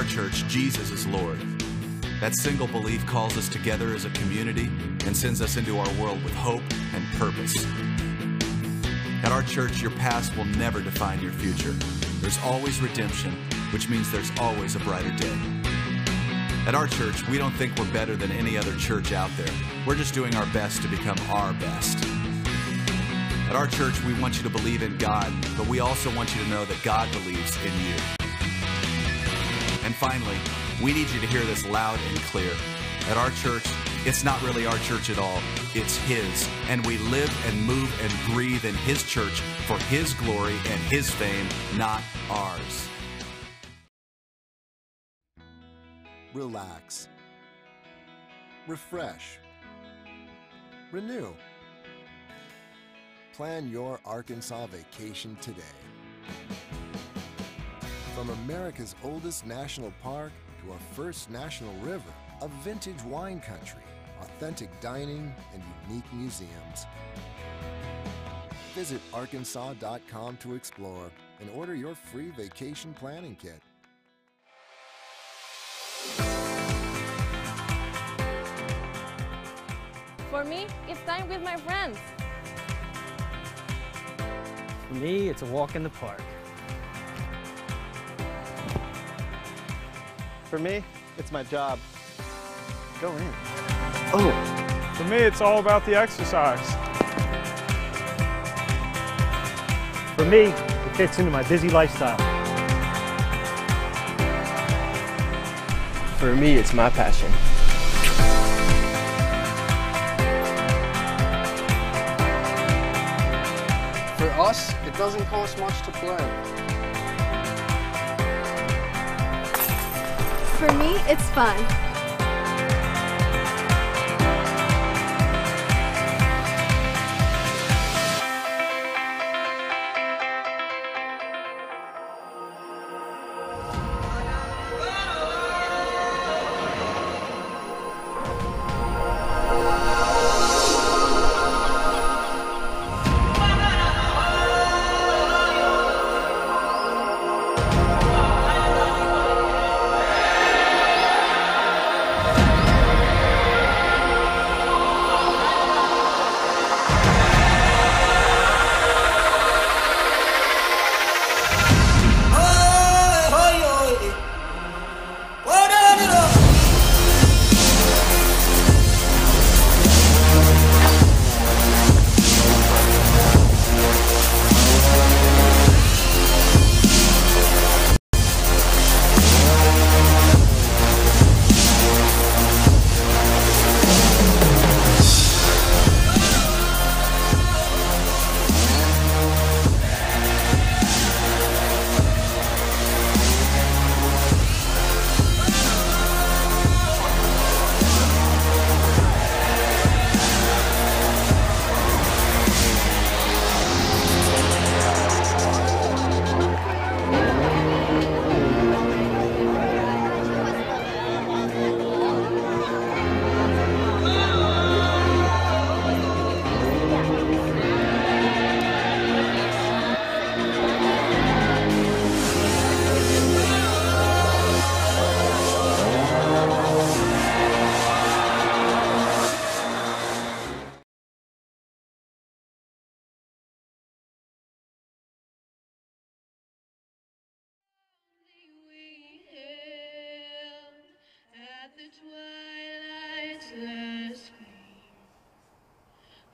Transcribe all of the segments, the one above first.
church, Jesus is Lord. That single belief calls us together as a community and sends us into our world with hope and purpose. At our church, your past will never define your future. There's always redemption, which means there's always a brighter day. At our church, we don't think we're better than any other church out there. We're just doing our best to become our best. At our church, we want you to believe in God, but we also want you to know that God believes in you. And finally, we need you to hear this loud and clear. At our church, it's not really our church at all. It's His. And we live and move and breathe in His church for His glory and His fame, not ours. Relax. Refresh. Renew. Plan your Arkansas vacation today. From America's oldest national park to our first national river, a vintage wine country, authentic dining, and unique museums. Visit arkansas.com to explore and order your free vacation planning kit. For me, it's time with my friends. For me, it's a walk in the park. For me, it's my job. Go in. Oh. For me, it's all about the exercise. For me, it fits into my busy lifestyle. For me, it's my passion. For us, it doesn't cost much to play. For me, it's fun.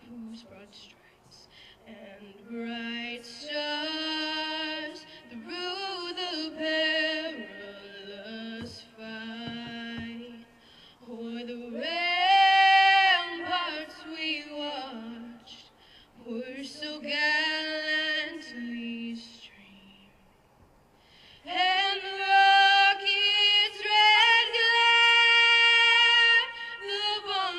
Whose broad stripes and bright stars through the perilous fight, o'er the ramparts we watched were so gallantly streamed, and the rocket's red glare, the bomb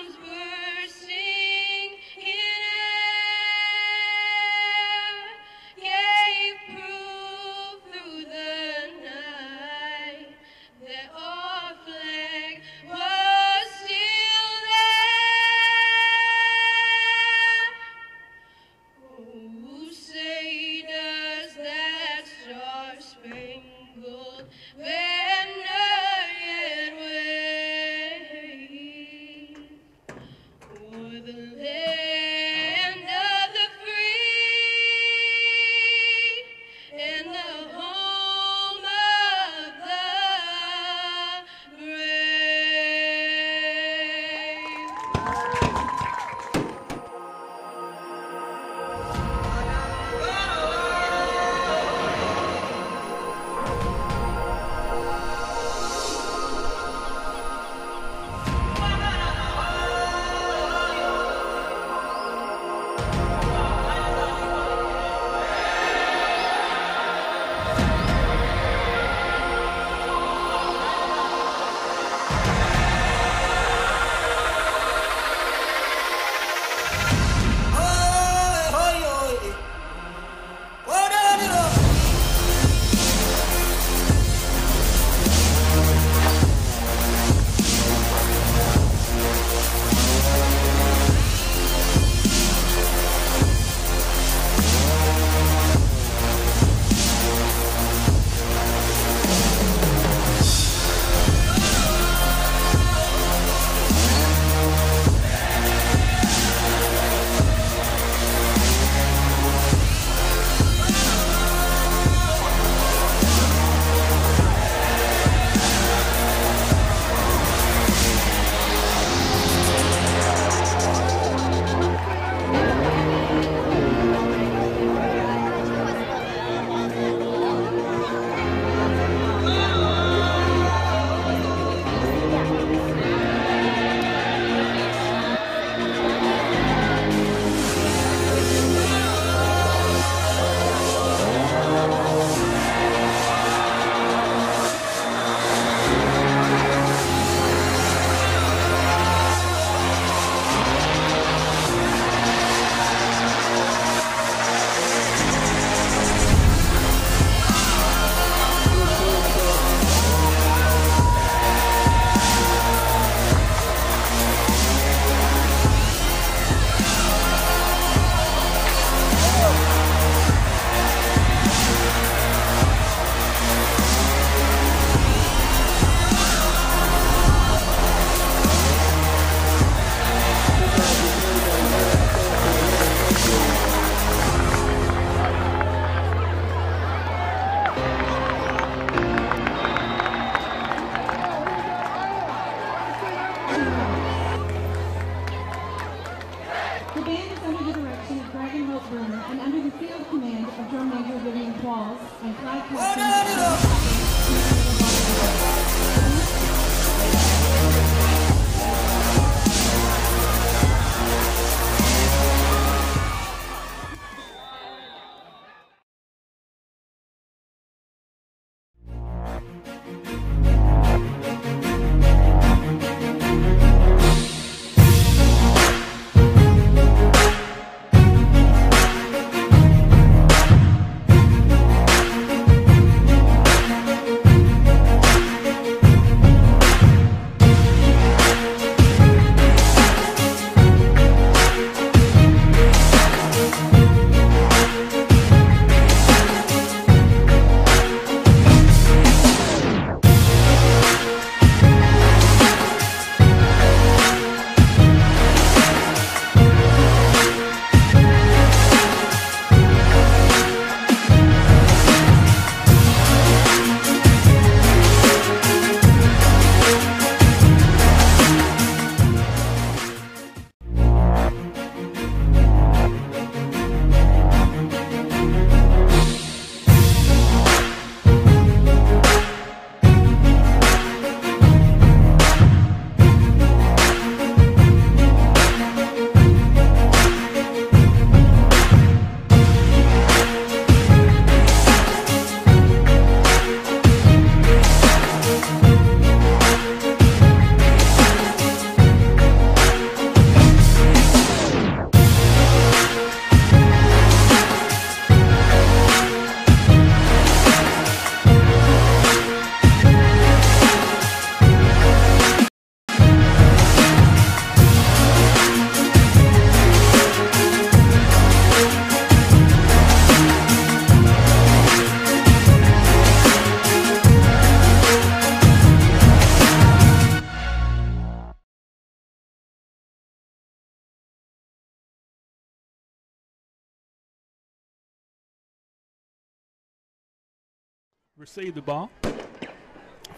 receive the ball.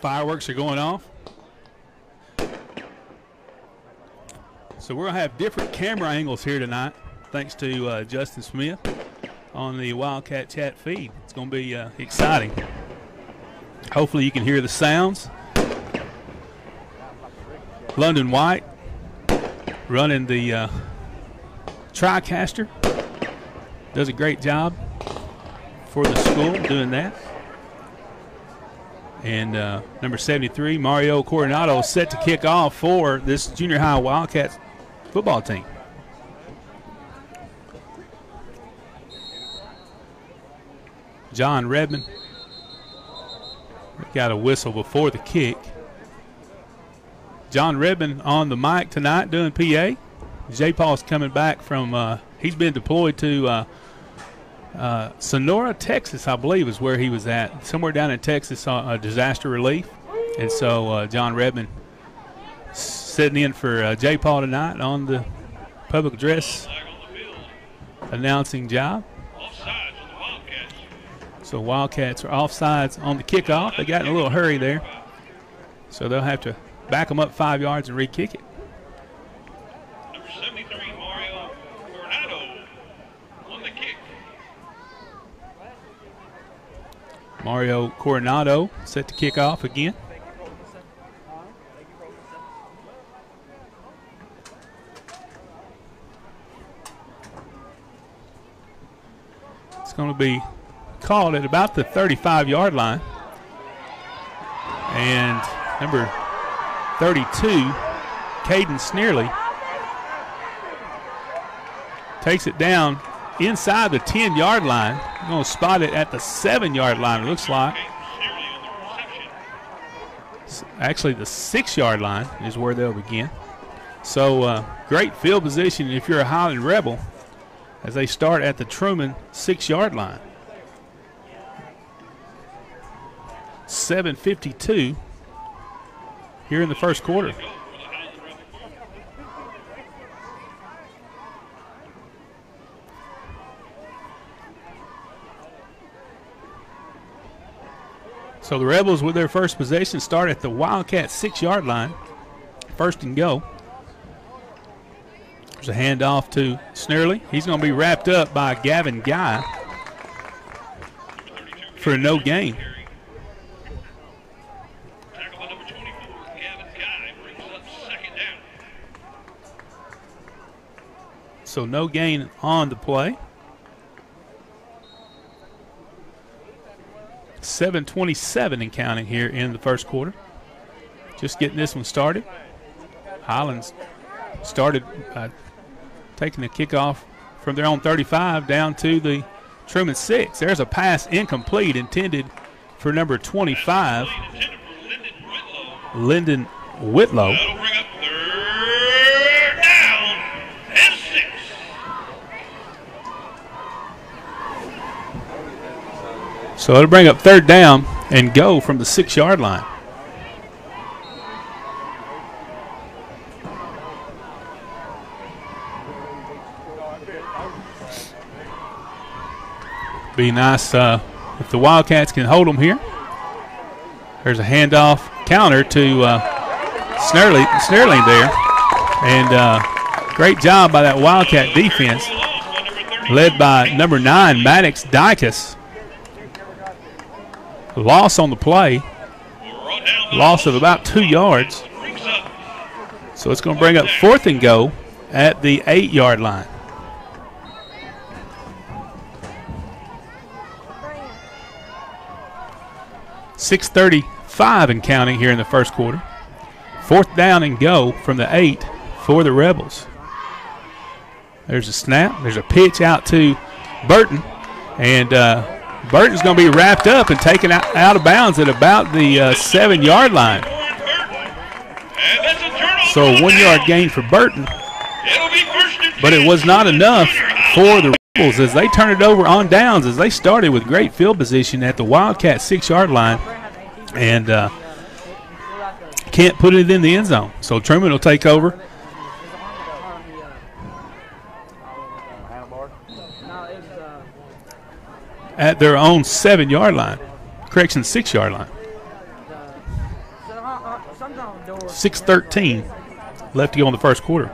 Fireworks are going off. So we're going to have different camera angles here tonight, thanks to Justin Smith on the Wildcat chat feed. It's going to be exciting. Hopefully you can hear the sounds. London White running the TriCaster. Does a great job for the school doing that. And number 73, Mario Coronado, set to kick off for this junior high Wildcats football team. John Redmond got a whistle before the kick. John Redmond on the mic tonight doing PA. J. Paul's coming back from, he's been deployed to Sonora, Texas, I believe is where he was at. Somewhere down in Texas, disaster relief. And so John Redmond sitting in for J. Paul tonight on the public address announcing job. So Wildcats are offsides on the kickoff. They got in a little hurry there. So they'll have to back them up 5 yards and re-kick it. Number 73, Mario Coronado on the kick. Mario Coronado set to kick off again. It's going to be called at about the 35-yard line. And number 32, Caden Sneerly, takes it down inside the 10-yard line. We're going to spot it at the 7-yard line, it looks like. Actually, the 6-yard line is where they'll begin. So great field position if you're a Highland Rebel as they start at the Trumann 6-yard line. 7:52 here in the first quarter. So the Rebels with their first possession start at the Wildcat 6-yard line. First and go. There's a handoff to Sneerly. He's going to be wrapped up by Gavin Guy for no gain. So no gain on the play. 7:27 and counting here in the first quarter. Just getting this one started. Highlands started taking the kickoff from their own 35 down to the Trumann 6. There's a pass incomplete intended for number 25, Lyndon Whitlow. That'll bring up third down and 6. So it'll bring up third down and go from the 6-yard line. Be nice if the Wildcats can hold them here. There's a handoff counter to Sneerly there. And great job by that Wildcat defense led by number 9, Maddox Dykus. Loss on the play. Loss of about 2 yards. So it's going to bring up fourth and go at the 8-yard line. .635 and counting here in the first quarter. Fourth down and go from the 8 for the Rebels. There's a snap. There's a pitch out to Burton. And Burton's going to be wrapped up and taken out of bounds at about the 7-yard line. So a 1-yard gain for Burton. But it was not enough for the Rebels as they turn it over on downs as they started with great field position at the Wildcat 6-yard line. And can't put it in the end zone. So Trumann will take over. At their own 7-yard line. correction, 6-yard line. 6:13 left to go in the first quarter.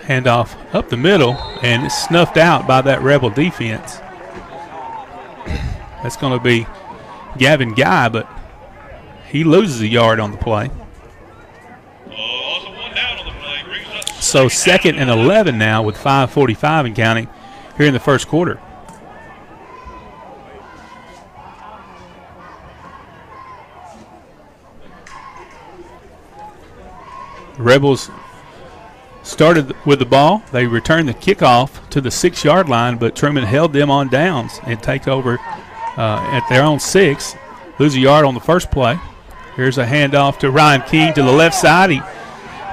Handoff up the middle, and it's snuffed out by that Rebel defense. That's going to be Gavin Guy, but he loses a yard on the play. So 2nd and 11 now with 5:45 and counting here in the first quarter. The Rebels started with the ball. They returned the kickoff to the 6-yard line, but Trumann held them on downs and take over at their own 6. Lose a yard on the first play. Here's a handoff to Ryan King to the left side. He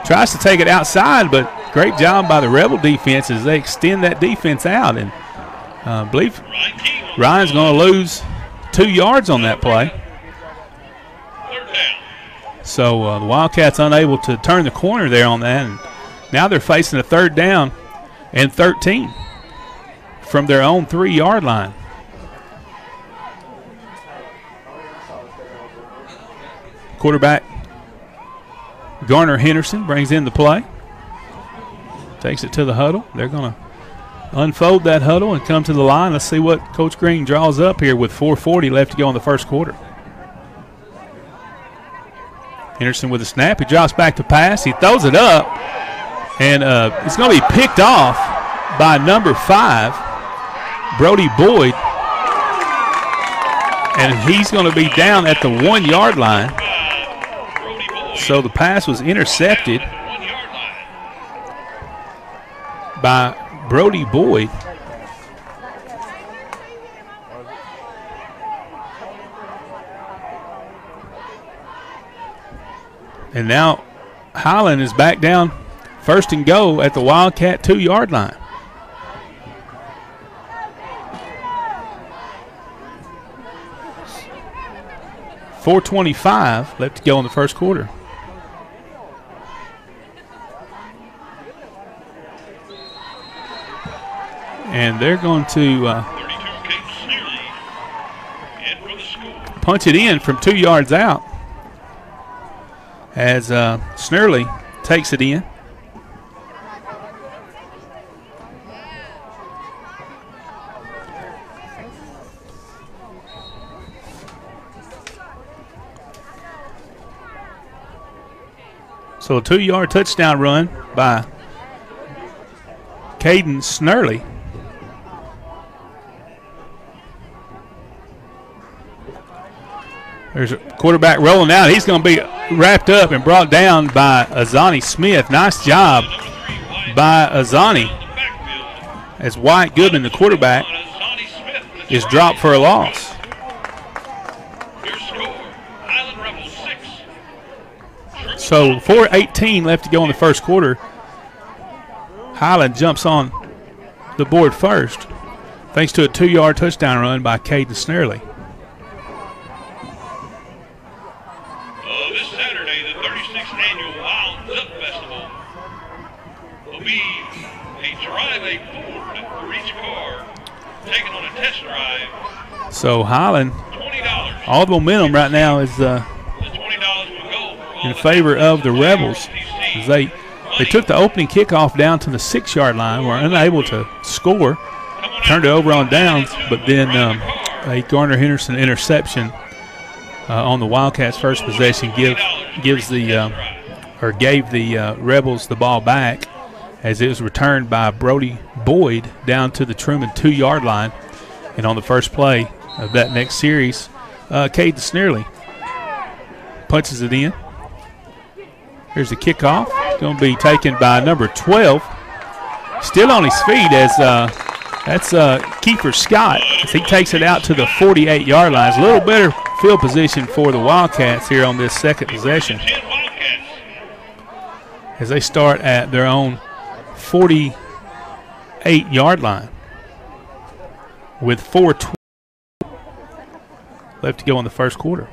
tries to take it outside, but great job by the Rebel defense as they extend that defense out. And I believe Ryan's going to lose 2 yards on that play. So the Wildcats unable to turn the corner there on that. And now they're facing a 3rd down and 13 from their own 3-yard line. Quarterback Garner Henderson brings in the play. Takes it to the huddle. They're going to unfold that huddle and come to the line. Let's see what Coach Green draws up here with 4:40 left to go in the first quarter. Henderson with a snap. He drops back to pass. He throws it up, and it's going to be picked off by number 5, Brody Boyd. And he's going to be down at the 1-yard line. So the pass was intercepted by Brody Boyd. And now Highland is back down 1st and goal at the Wildcat 2-yard line. .425 left to go in the first quarter. And they're going to punch it in from 2 yards out as Snurley takes it in. So a 2-yard touchdown run by Caden Snurley. There's a quarterback rolling out. He's going to be wrapped up and brought down by Azani Smith. Nice job by Azani as Wyatt Goodman, the quarterback, is dropped for a loss. So 4:18 left to go in the first quarter. Highland jumps on the board first thanks to a 2-yard touchdown run by Caden Snurley. This Saturday, the 36th annual Wild Duck Festival will be a drive-a Ford for each car taken on a test drive. So Highland, all the momentum right now is in favor of the Rebels. As they took the opening kickoff down to the 6-yard line, were unable to score, turned it over on downs, but then a Garner Henderson interception on the Wildcats' first possession gave the Rebels the ball back as it was returned by Brody Boyd down to the Trumann 2-yard line. And on the first play of that next series, Caden Snurley punches it in. Here's the kickoff. It's going to be taken by number 12. Still on his feet as that's Kiefer Scott as he takes it out to the 48-yard line. It's a little better field position for the Wildcats here on this second possession as they start at their own 48-yard line with 4:12 left to go in the first quarter.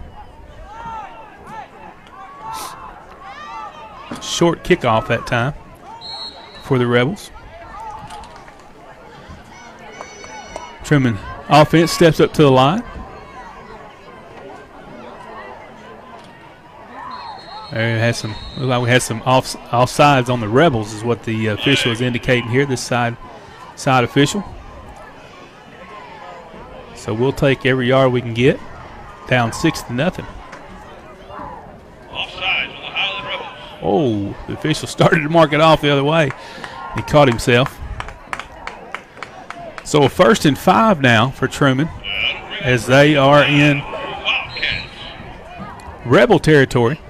Short kickoff that time. for the Rebels. Trumann offense steps up to the line. There has some, looks like we had some offsides on the Rebels is what the official is indicating here, this side official. So we'll take every yard we can get, down 6-0. Offsides on the Highland Rebels. Oh, the official started to mark it off the other way. He caught himself. So a 1st and 5 now for Trumann as they are in Wildcats. Rebel territory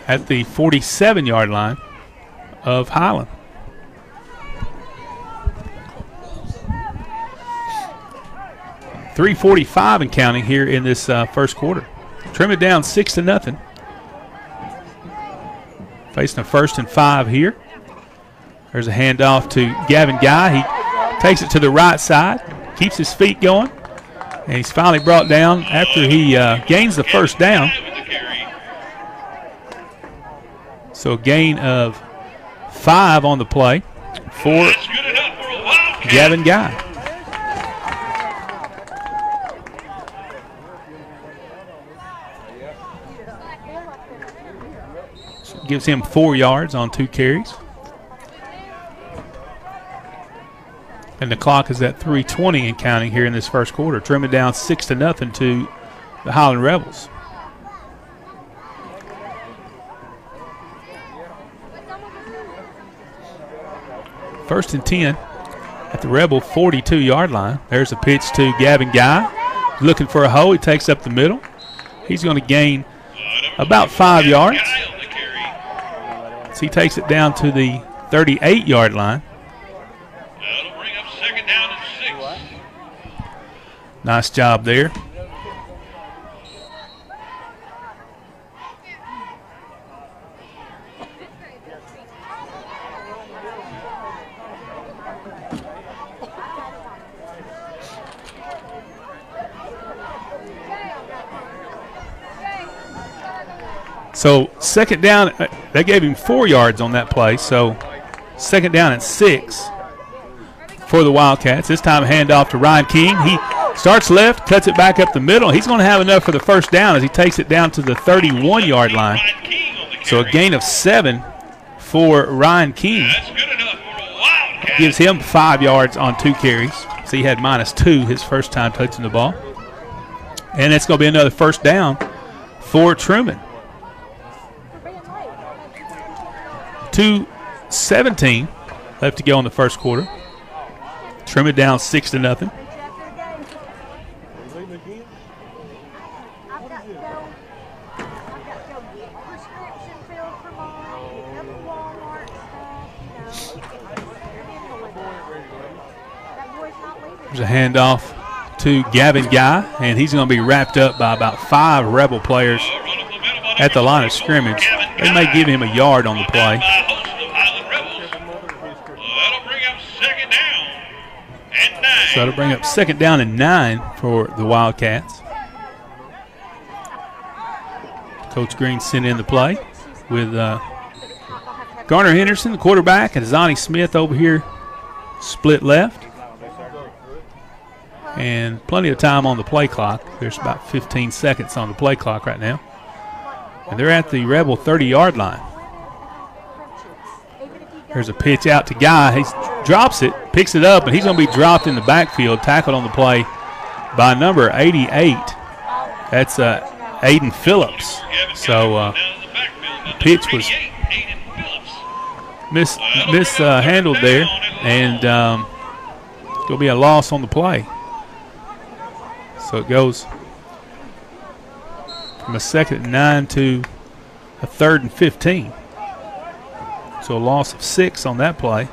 at the 47-yard line of Highland. .345 and counting here in this first quarter. Trumann down 6-0. Facing a 1st and 5 here. There's a handoff to Gavin Guy. He takes it to the right side, keeps his feet going, and he's finally brought down after he gains the 1st down. So a gain of 5 on the play for Gavin Guy. So gives him 4 yards on 2 carries. And the clock is at 3:20 and counting here in this first quarter. Trumann down 6-0 to the Highland Rebels. First and 10 at the Rebel 42-yard line. There's a pitch to Gavin Guy. Looking for a hole. He takes up the middle. He's going to gain about 5 yards. So he takes it down to the 38-yard line. That'll bring up 2nd down and 6. Nice job there. So 2nd down, they gave him 4 yards on that play. So 2nd down and 6 for the Wildcats. This time a handoff to Ryan King. He starts left, cuts it back up the middle. He's going to have enough for the 1st down as he takes it down to the 31-yard line. So a gain of 7 for Ryan King. Gives him 5 yards on 2 carries. So he had -2 his first time touching the ball. And it's going to be another 1st down for Trumann. 2:17 left to go in the first quarter. Trumann down 6-0. There's a handoff to Gavin Guy, and he's going to be wrapped up by about 5 Rebel players at the line of scrimmage. They may give him a yard on the play. So that'll bring up 2nd down and 9 for the Wildcats. Coach Green sent in the play with Garner Henderson, the quarterback, and Zonnie Smith over here split left. And plenty of time on the play clock. There's about 15 seconds on the play clock right now. And they're at the Rebel 30-yard line. There's a pitch out to Guy. He drops it, picks it up, and he's going to be dropped in the backfield, tackled on the play by number 88. That's Aiden Phillips. So the pitch was mishandled there, and it's going to be a loss on the play. So it goes from a 2nd and 9 to a 3rd and 15. So a loss of 6 on that play.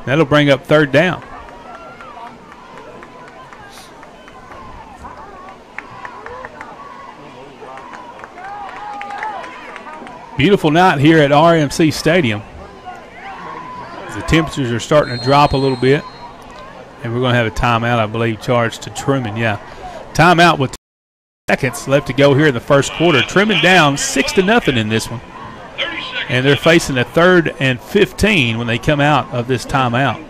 That'll bring up 3rd down. Beautiful night here at RMC Stadium. The temperatures are starting to drop a little bit. And we're going to have a timeout, I believe, charged to Trumann. Yeah, timeout with seconds left to go here in the first quarter. Trumann down 6-0 in this one. And they're facing a 3rd and 15 when they come out of this timeout.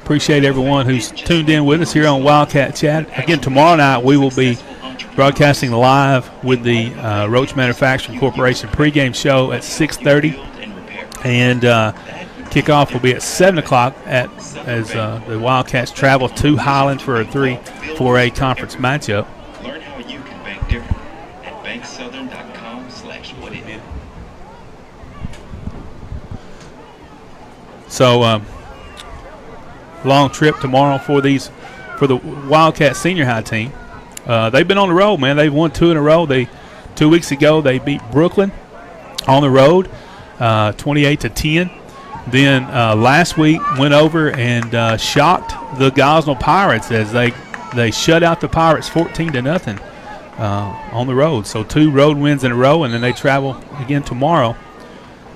Appreciate everyone who's tuned in with us here on Wildcat Chat. Again, tomorrow night we will be broadcasting live with the Roach Manufacturing Corporation pregame show at 6:30. And kickoff will be at 7 o'clock as the Wildcats travel to Highland for a 3-4A conference matchup. Learn how you can bank different at banksouthern.com/whatit. So long trip tomorrow for the Wildcat senior high team. They've been on the road, man. They've won 2 in a row. 2 weeks ago they beat Brooklyn on the road, 28-10. Then last week went over and shocked the Gosnell Pirates as they shut out the Pirates 14-0 on the road. So 2 road wins in a row, and then they travel again tomorrow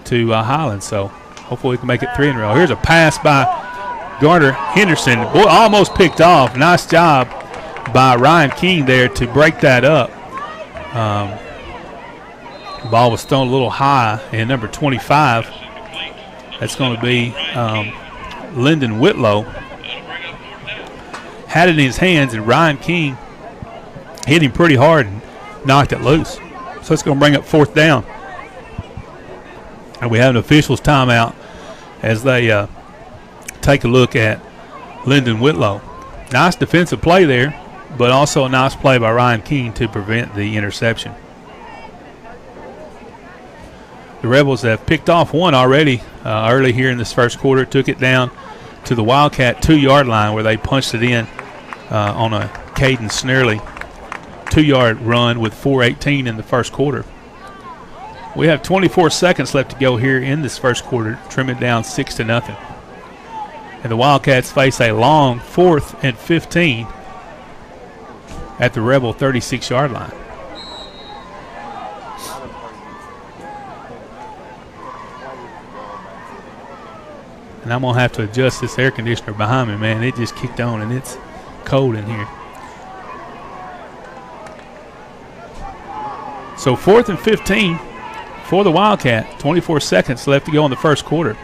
to Highland. So hopefully we can make it 3 in a row. Here's a pass by Gardner Henderson. Boy, almost picked off. Nice job by Ryan King there to break that up. The ball was thrown a little high, and number 25, that's going to be Lyndon Whitlow, had it in his hands, and Ryan King hit him pretty hard and knocked it loose. So it's going to bring up 4th down. And we have an officials timeout as they take a look at Lyndon Whitlow. Nice defensive play there, but also a nice play by Ryan King to prevent the interception. The Rebels have picked off 1 already early here in this first quarter, took it down to the Wildcat 2-yard line where they punched it in on a Caden Snurley 2-yard run with 4:18 in the first quarter. We have 24 seconds left to go here in this first quarter. Trumann down 6-0. And the Wildcats face a long 4th and 15 at the Rebel 36-yard line. And I'm going to have to adjust this air conditioner behind me, man. It just kicked on, and it's cold in here. So 4th and 15 for the Wildcat. 24 seconds left to go in the first quarter.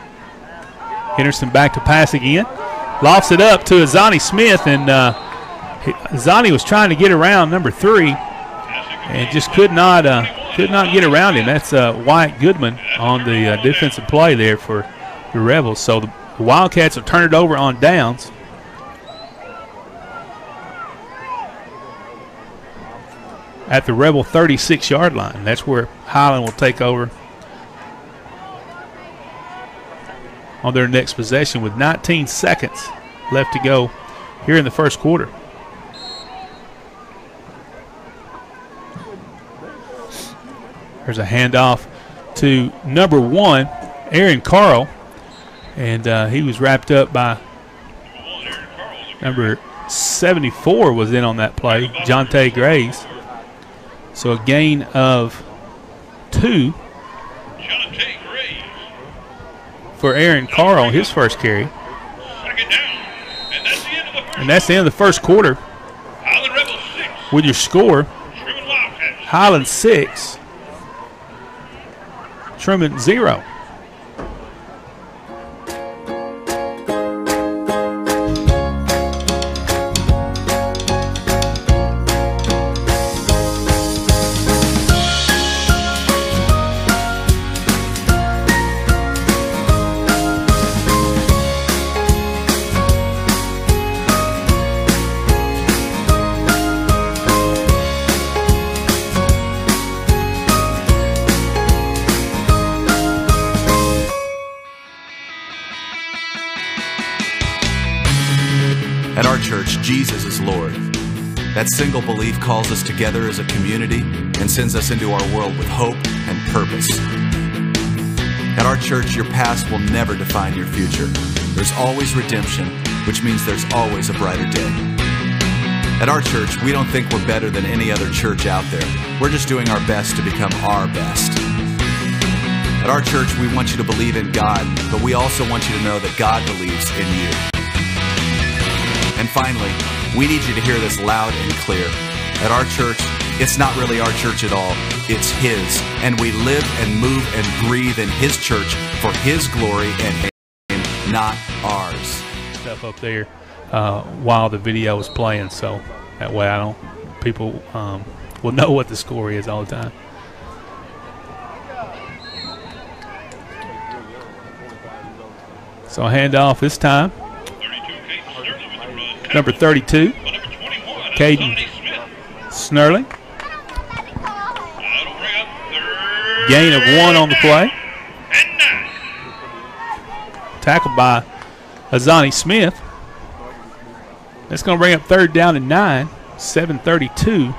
Henderson back to pass again. Lofts it up to Azani Smith, and Azani was trying to get around number 3 and just could not get around him. That's Wyatt Goodman on the defensive play there for the Rebels. So the Wildcats have turned it over on downs. At the Rebel 36-yard line. That's where Highland will take over on their next possession with 19 seconds left to go here in the first quarter. There's a handoff to number 1, Aaron Carl, and he was wrapped up by number 74 was in on that play, Jonte Graves. So a gain of 2 for Aaron Carr on his first carry. And that's the end of the first quarter. With your score, Highland 6, Trumann 0. At our church, Jesus is Lord. That single belief calls us together as a community and sends us into our world with hope and purpose. At our church, your past will never define your future. There's always redemption, which means there's always a brighter day. At our church, we don't think we're better than any other church out there. We're just doing our best to become our best. At our church, we want you to believe in God, but we also want you to know that God believes in you. And finally, we need you to hear this loud and clear. At our church, it's not really our church at all. It's His. And we live and move and breathe in His church for His glory and name, not ours. Stuff up there while the video was playing, so that way people will know what the score is all the time. So a handoff this time. Number 32, Caden Snurley. Gain of 1 on the play. Tackled by Azani Smith. That's going to bring up 3rd down and 9. 7:32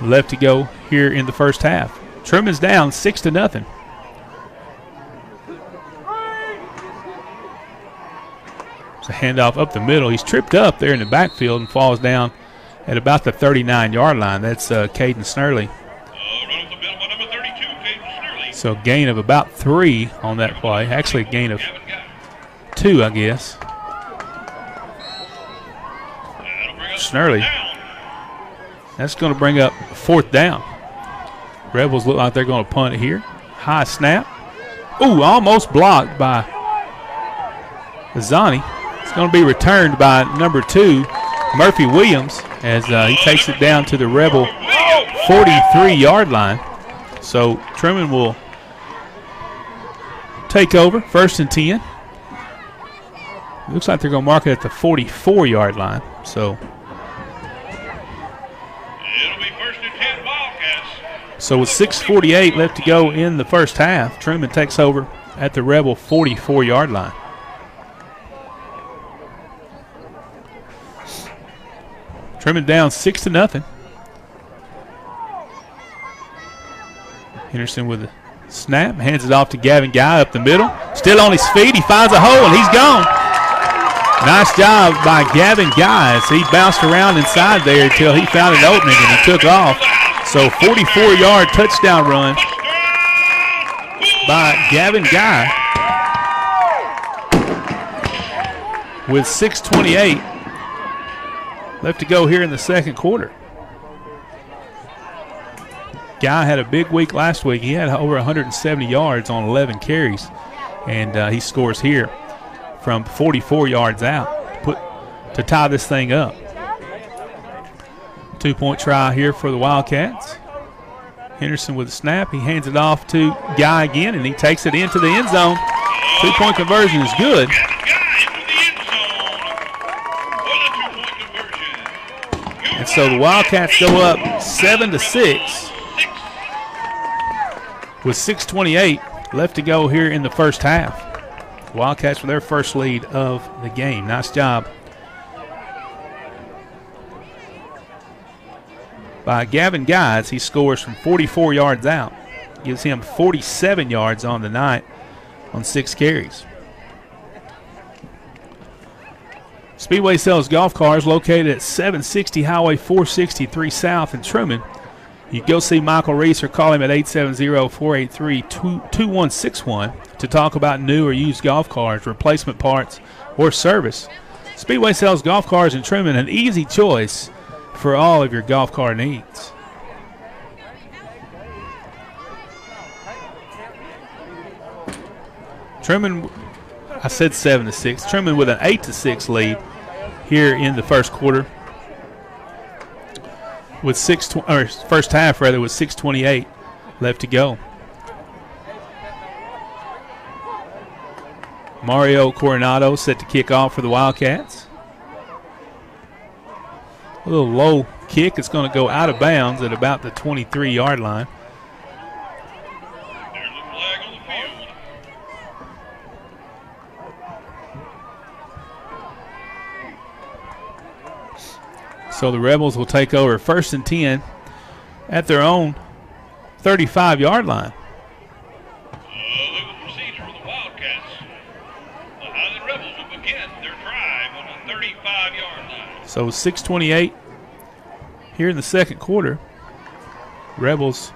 left to go here in the first half. Truman's down 6-0. A handoff up the middle. He's tripped up there in the backfield and falls down at about the 39-yard line. That's Caden Snurley. So gain of about 3 on that play. Actually a gain of 2, I guess. Snurley. That's going to bring up 4th down. Rebels look like they're going to punt it here. High snap. Ooh, almost blocked by Azani. It's going to be returned by number 2, Murphy Williams, as he takes it down to the Rebel 43-yard line. So Trumann will take over, 1st and 10. It looks like they're going to mark it at the 44-yard line. So it'll be 1st and 10 Wildcats. So with 6:48 left to go in the first half, Trumann takes over at the Rebel 44-yard line. Trumann down 6-0. Henderson with a snap, hands it off to Gavin Guy up the middle. Still on his feet, he finds a hole and he's gone. Nice job by Gavin Guy as he bounced around inside there until he found an opening and he took off. So 44-yard touchdown run by Gavin Guy with 6:28 left to go here in the second quarter. Guy had a big week last week. He had over 170 yards on 11 carries, and he scores here from 44 yards out to tie this thing up. 2-point try here for the Wildcats. Henderson with a snap. He hands it off to Guy again, and he takes it into the end zone. 2-point conversion is good. And so the Wildcats go up 7-6 with 6:28 left to go here in the first half. Wildcats with their first lead of the game. Nice job by Gavin Guys. He scores from 44 yards out. Gives him 47 yards on the night on 6 carries. Speedway sells golf cars located at 760 Highway 463 South in Trumann. You go see Michael Reese or call him at 870-483-2161 to talk about new or used golf cars, replacement parts, or service. Speedway sells golf cars in Trumann, an easy choice for all of your golf car needs. Trumann, I said 7-6. Trumann with an 8-6 lead here in the first quarter. With first half rather, with 6:28 left to go. Mario Coronado set to kick off for the Wildcats. A little low kick. It's going to go out of bounds at about the 23-yard line. There's a flag on the field. So the Rebels will take over 1st and 10 at their own 35-yard line. Legal procedure for the Wildcats. The Highland Rebels will begin their drive on the 35-yard line. So 6:28 here in the second quarter. Rebels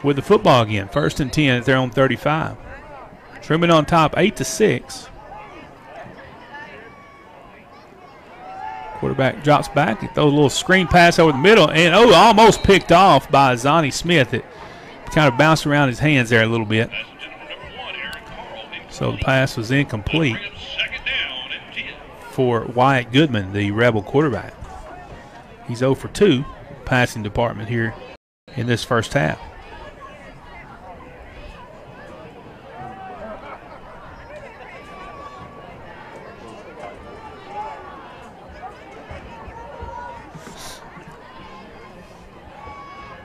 with the football again. 1st and 10 at their own 35. Trumann on top 8-6. Quarterback drops back. He throws a little screen pass over the middle, and almost picked off by Zonnie Smith. It kind of bounced around his hands there a little bit. So the pass was incomplete for Wyatt Goodman, the Rebel quarterback. He's 0 for 2 passing department here in this first half.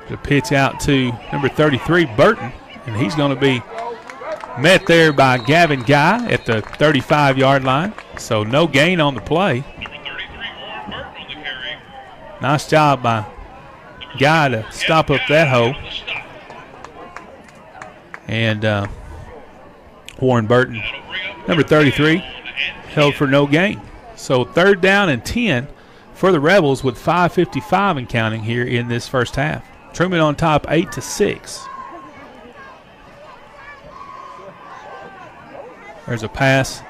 The pitch out to number 33, Burton, and he's going to be met there by Gavin Guy at the 35-yard line. So no gain on the play. Nice job by Guy to stop up that hole. And Warren Burton, number 33, held for no gain. So 3rd down and 10 for the Rebels with 5:55 and counting here in this first half. Trumann on top 8-6. There's a pass.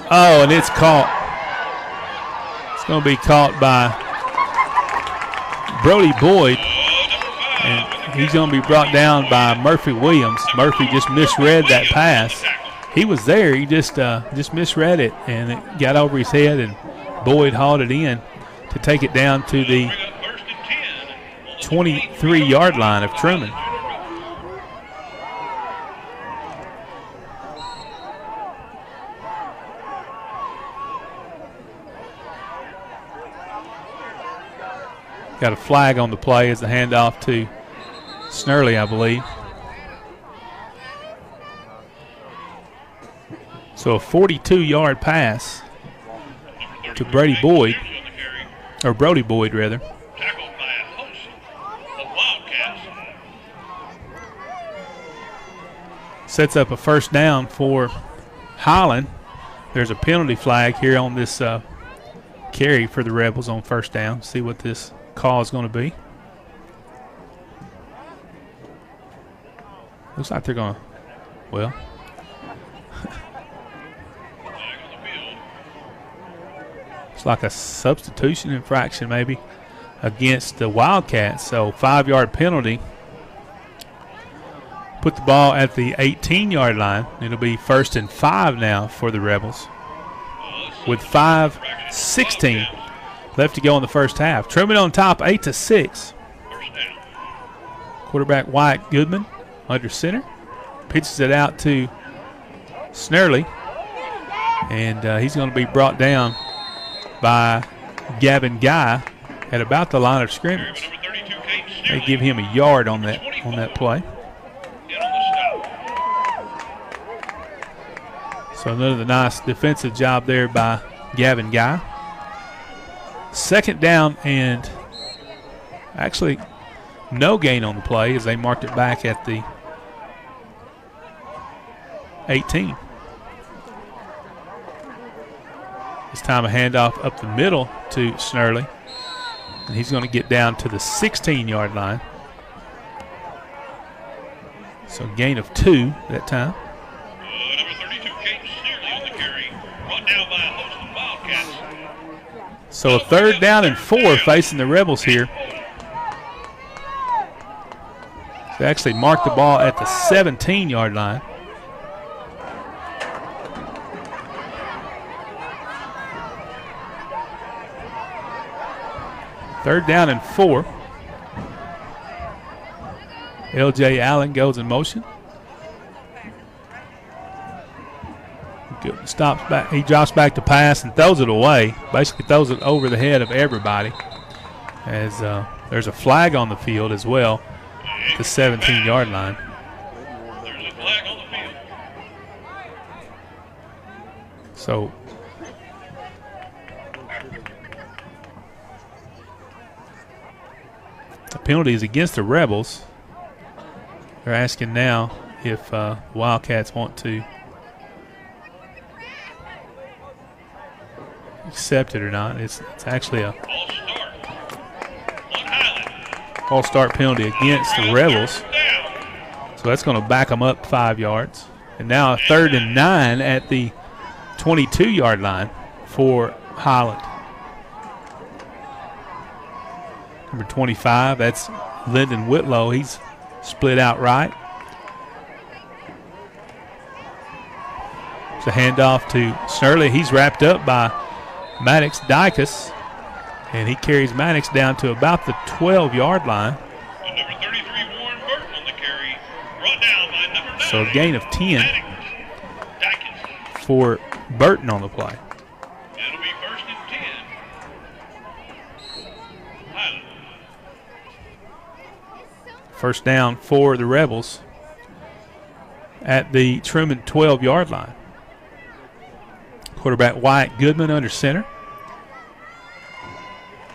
Oh, and it's caught. It's going to be caught by Brody Boyd. And he's going to be brought down by Murphy Williams. Murphy just misread that pass. He was there. He just misread it, and it got over his head, and Boyd hauled it in to take it down to the 23-yard line of Trumann. Got a flag on the play as the handoff to Snurley, I believe. So a 42-yard pass to Brody Boyd, or Brody Boyd rather. Sets up a first down for Highland. There's a penalty flag here on this carry for the Rebels on first down. See what this call is going to be. Looks like they're going to, well. It's like a substitution infraction maybe against the Wildcats. So 5-yard penalty. Put the ball at the 18-yard line. It'll be 1st and 5 now for the Rebels with 5:16 left to go in the first half. Trumann on top 8-6. Quarterback Wyatt Goodman under center. Pitches it out to Snurley. And he's going to be brought down by Gavin Guy at about the line of scrimmage. They give him a yard on that play. So another nice defensive job there by Gavin Guy. 2nd down and actually no gain on the play as they marked it back at the 18. This time a handoff up the middle to Snurley. And he's going to get down to the 16-yard line. So gain of 2 that time. So a 3rd down and 4 facing the Rebels here. They actually marked the ball at the 17-yard line. Third down and 4. L.J. Allen goes in motion. Stops back. He drops back to pass and throws it away. Basically throws it over the head of everybody. As there's a flag on the field as well at the 17-yard line. There's a flag on the field. So the penalty is against the Rebels. They're asking now if Wildcats want to accept it or not. It's actually a false start penalty against the Rebels. So that's going to back them up 5 yards. And now a 3rd and 9 at the 22-yard line for Highland. Number 25, that's Lyndon Whitlow. He's split out right. It's a handoff to Snurley. He's wrapped up by Maddox Dykus, and he carries Maddox down to about the 12-yard line. And number 33, Warren Burton on the carry, brought down by number 9. So a gain of 10 Dykus. for Burton on the play. It'll be 1st and 10. Highland. First down for the Rebels at the Trumann 12-yard line. Quarterback Wyatt Goodman under center.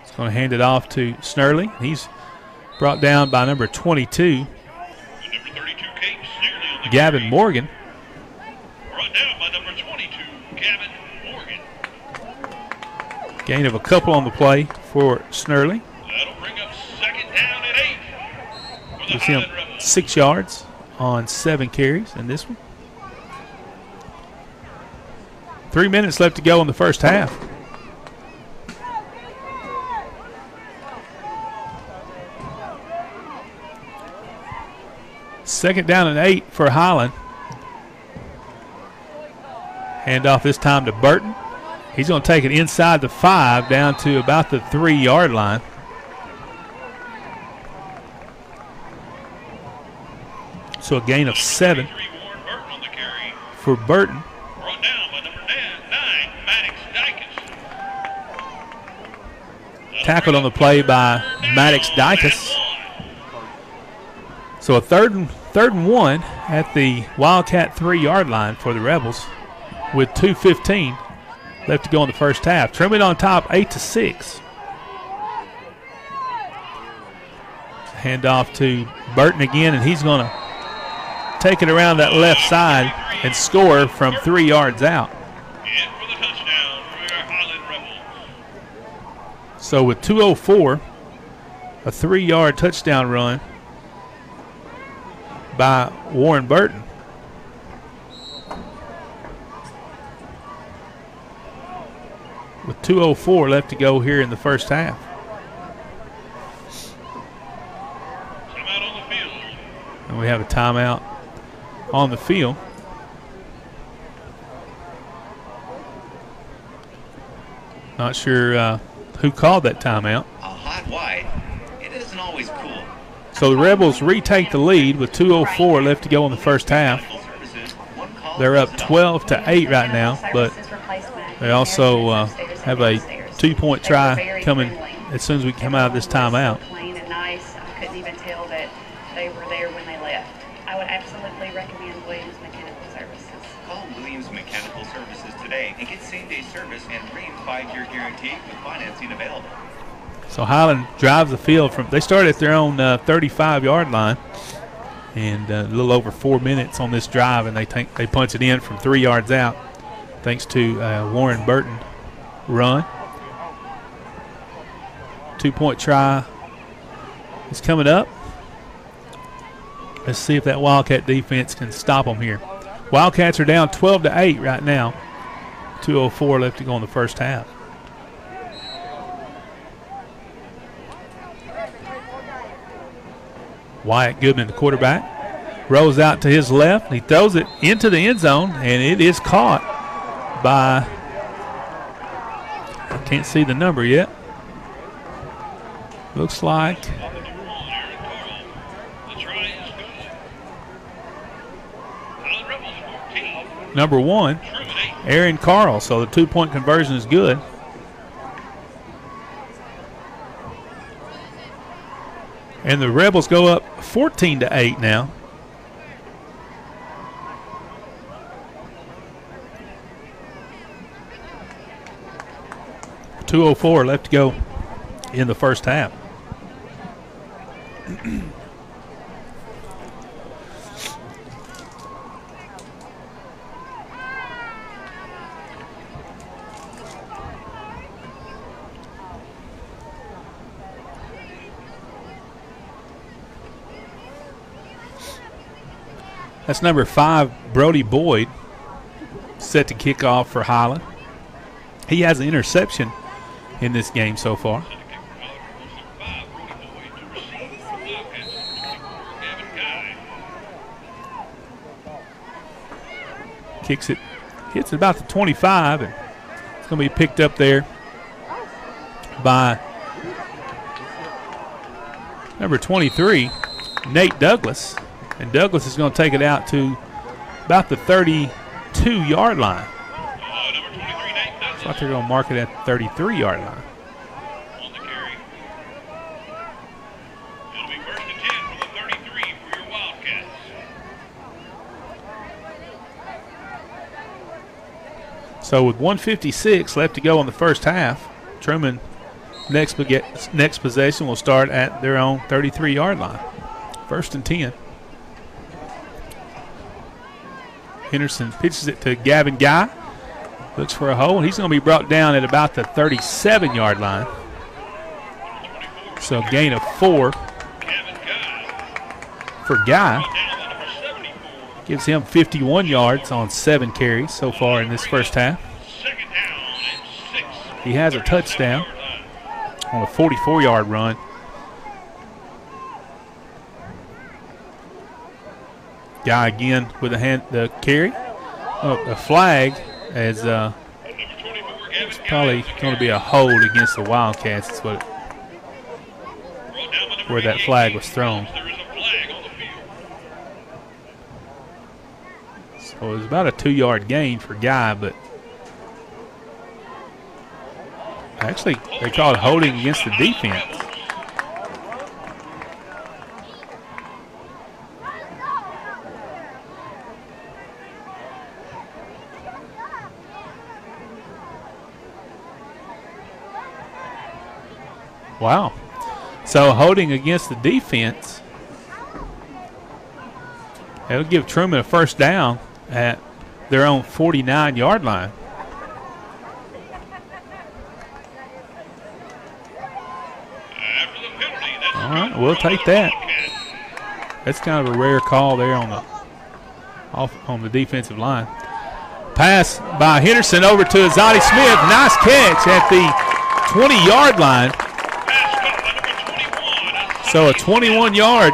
He's going to hand it off to Snurley. He's brought down by number 22, Number 32, Kate Snurley on the Gavin carry. Morgan. Brought down by number 22, Gavin Morgan. Gain of a couple on the play for Snurley. That'll bring up 2nd down and 8 for the You see him Highland Rebels. 6 yards on 7 carries in this one. 3 minutes left to go in the first half. Second down and 8 for Highland. Handoff this time to Burton. He's going to take it inside the 5 down to about the 3-yard line. So a gain of 7 Warren Burton on the carry, for Burton. brought down by number 9, Maddox Dykus. Tackled on the play by Maddox Dykus. So a third and 1 at the Wildcat 3-yard line for the Rebels with 2:15 left to go in the first half. Trumann on top 8-6. Handoff to Burton again, and he's going to take it around that left side and score from 3 yards out. And for the touchdown for our Highland Rebels. So with 2:04, a 3-yard touchdown run by Warren Burton. With 2:04 left to go here in the first half. Timeout on the field. And we have a timeout on the field. Not sure who called that timeout. A hot wide, it isn't always cool. So the Rebels retake the lead with 2:04 left to go in the first half. They're up 12-8 right now, but they also have a 2-point try coming as soon as we come out of this timeout. Clean and nice. I couldn't even tell that they were there when they left. I would absolutely recommend Williams Mechanical Services. Call Williams Mechanical Services today and get same-day service and free 5-year guarantee with financing available. So Highland drives the field from. They start at their own 35-yard line, and a little over 4 minutes on this drive, and they punch it in from 3 yards out, thanks to Warren Burton run. 2-point try is coming up. Let's see if that Wildcat defense can stop them here. Wildcats are down 12-8 right now. 2:04 left to go in the first half. Wyatt Goodman, the quarterback, rolls out to his left. He throws it into the end zone, and it is caught by, I can't see the number yet. Looks like number 1, Aaron Carl. So the 2-point conversion is good. And the Rebels go up 14-8 now. .204 left to go in the first half. That's number 5, Brody Boyd, set to kick off for Highland. He has an interception in this game so far. Kicks it, hits it about the 25, and it's going to be picked up there by number 23, Nate Douglas. And Douglas is going to take it out to about the 32-yard line. Looks like they're going to mark it at the 33-yard line. On the carry. It'll be 1st and 10 from the 33 for your Wildcats. So with 1:56 left to go in the first half, Trumann next possession will start at their own 33-yard line. 1st and 10. Henderson pitches it to Gavin Guy. Looks for a hole, and he's going to be brought down at about the 37-yard line. So gain of 4 for Guy. Gives him 51 yards on 7 carries so far in this first half. He has a touchdown on a 44-yard run. Guy again with the carry. Oh, a flag as it's probably going to be a hold against the Wildcats. That's where that flag was thrown. So it was about a 2-yard gain for Guy, but actually they called holding against the defense. Wow. So holding against the defense. That'll give Trumann a first down at their own 49-yard line. All right, we'll take that. That's kind of a rare call there on the defensive line. Pass by Henderson over to Azani Smith. Nice catch at the 20-yard line. So a 21-yard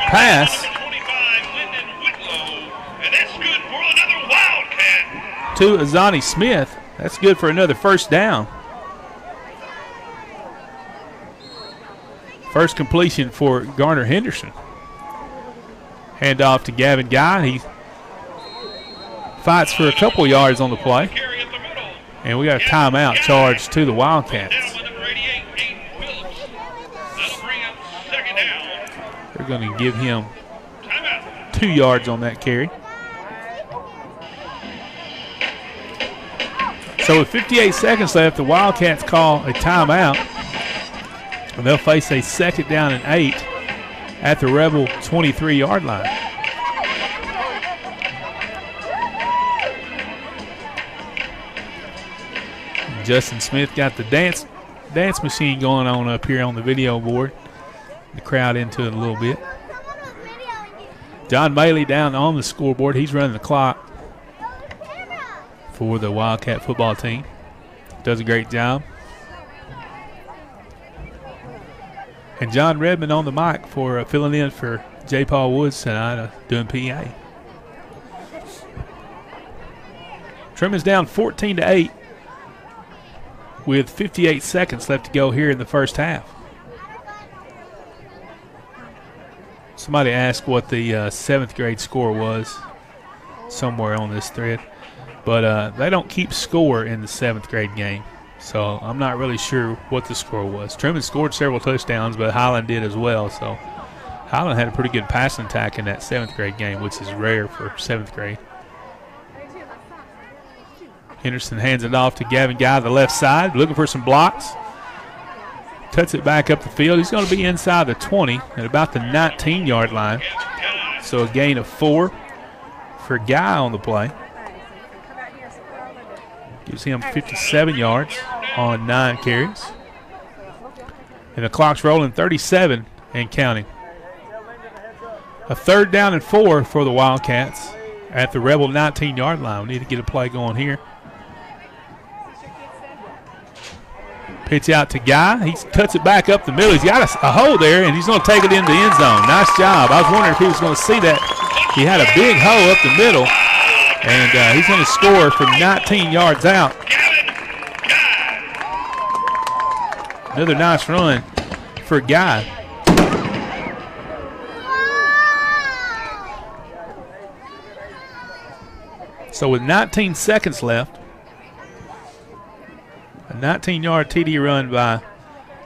pass to Azani Smith. That's good for another first down. First completion for Garner Henderson. Hand off to Gavin Guy. He fights for a couple yards on the play. And we got a timeout charged to the Wildcats. They're going to give him 2 yards on that carry. So with 58 seconds left, the Wildcats call a timeout. And they'll face a 2nd down and 8 at the Rebel 23-yard line. Justin Smith got the dance machine going on up here on the video board. The crowd into it a little bit. John Bailey down on the scoreboard. He's running the clock for the Wildcat football team. Does a great job. And John Redmond on the mic for filling in for J. Paul Woods tonight, doing PA. Trumann's down 14-8 with 58 seconds left to go here in the first half. Somebody asked what the 7th grade score was somewhere on this thread. But they don't keep score in the 7th grade game. So I'm not really sure what the score was. Trumann scored several touchdowns, but Highland did as well. So Highland had a pretty good passing attack in that 7th grade game, which is rare for 7th grade. Henderson hands it off to Gavin Guy, the left side, looking for some blocks. Cuts it back up the field. He's going to be inside the 20 at about the 19-yard line. So a gain of 4 for Guy on the play. Gives him 57 yards on 9 carries. And the clock's rolling 37 and counting. A 3rd down and 4 for the Wildcats at the Rebel 19-yard line. We need to get a play going here. Pitch out to Guy. He cuts it back up the middle. He's got a hole there, and he's going to take it into the end zone. Nice job. I was wondering if he was going to see that. He had a big hole up the middle. And he's going to score from 19 yards out. Another nice run for Guy. So with 19 seconds left, a 19-yard TD run by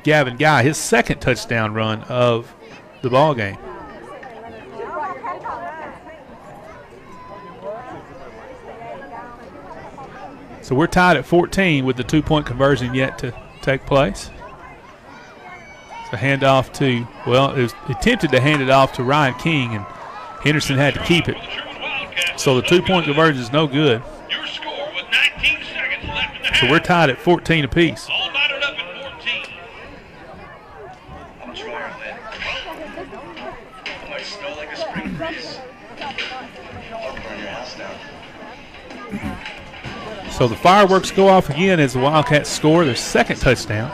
Gavin Guy, his second touchdown run of the ball game. So we're tied at 14 with the two-point conversion yet to take place. So handoff to, well, it was attempted to hand it off to Ryan King, and Henderson had to keep it. So the two-point conversion is no good. Your score with 19 seconds left in the half. So we're tied at 14 apiece. All knotted up at 14. I'm trying, man. I might smell like a spring breeze. I'll burn your house down. So the fireworks go off again as the Wildcats score their second touchdown,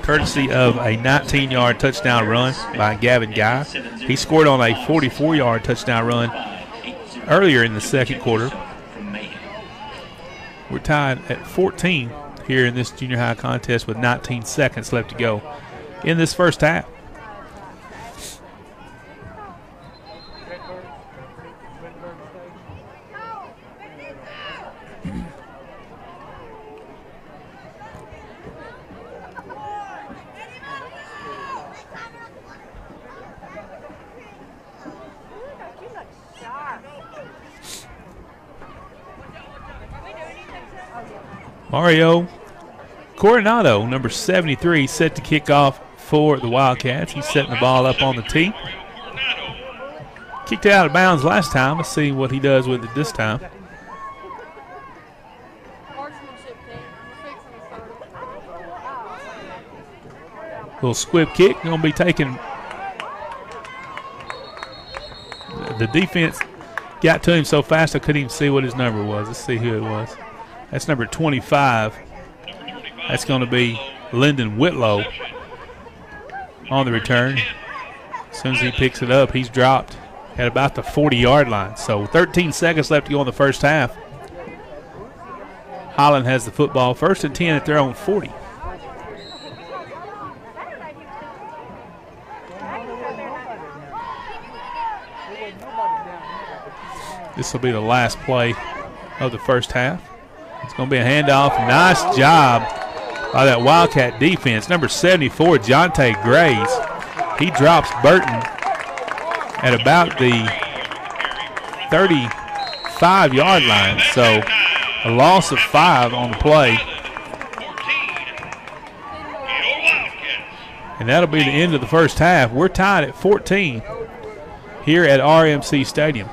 courtesy of a 19-yard touchdown run by Gavin Guy. He scored on a 44-yard touchdown run earlier in the second quarter. We're tied at 14 here in this junior high contest with 19 seconds left to go in this first half. Mario Coronado, number 73, set to kick off for the Wildcats. He's setting the ball up on the tee. Kicked it out of bounds last time. Let's see what he does with it this time. Little squib kick. Going to be taken. The defense got to him so fast I couldn't even see what his number was. Let's see who it was. That's number 25. That's going to be Lyndon Whitlow on the return. As soon as he picks it up, he's dropped at about the 40-yard line. So 13 seconds left to go in the first half. Highland has the football, 1st and 10 at their own 40. This will be the last play of the first half. It's going to be a handoff. Nice job by that Wildcat defense. Number 74, Jonte Grays. He drops Burton at about the 35-yard line. So a loss of 5 on the play. And that'll be the end of the first half. We're tied at 14 here at RMC Stadium.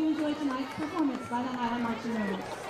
you enjoyed tonight's performance by the Highland Marching Rebels.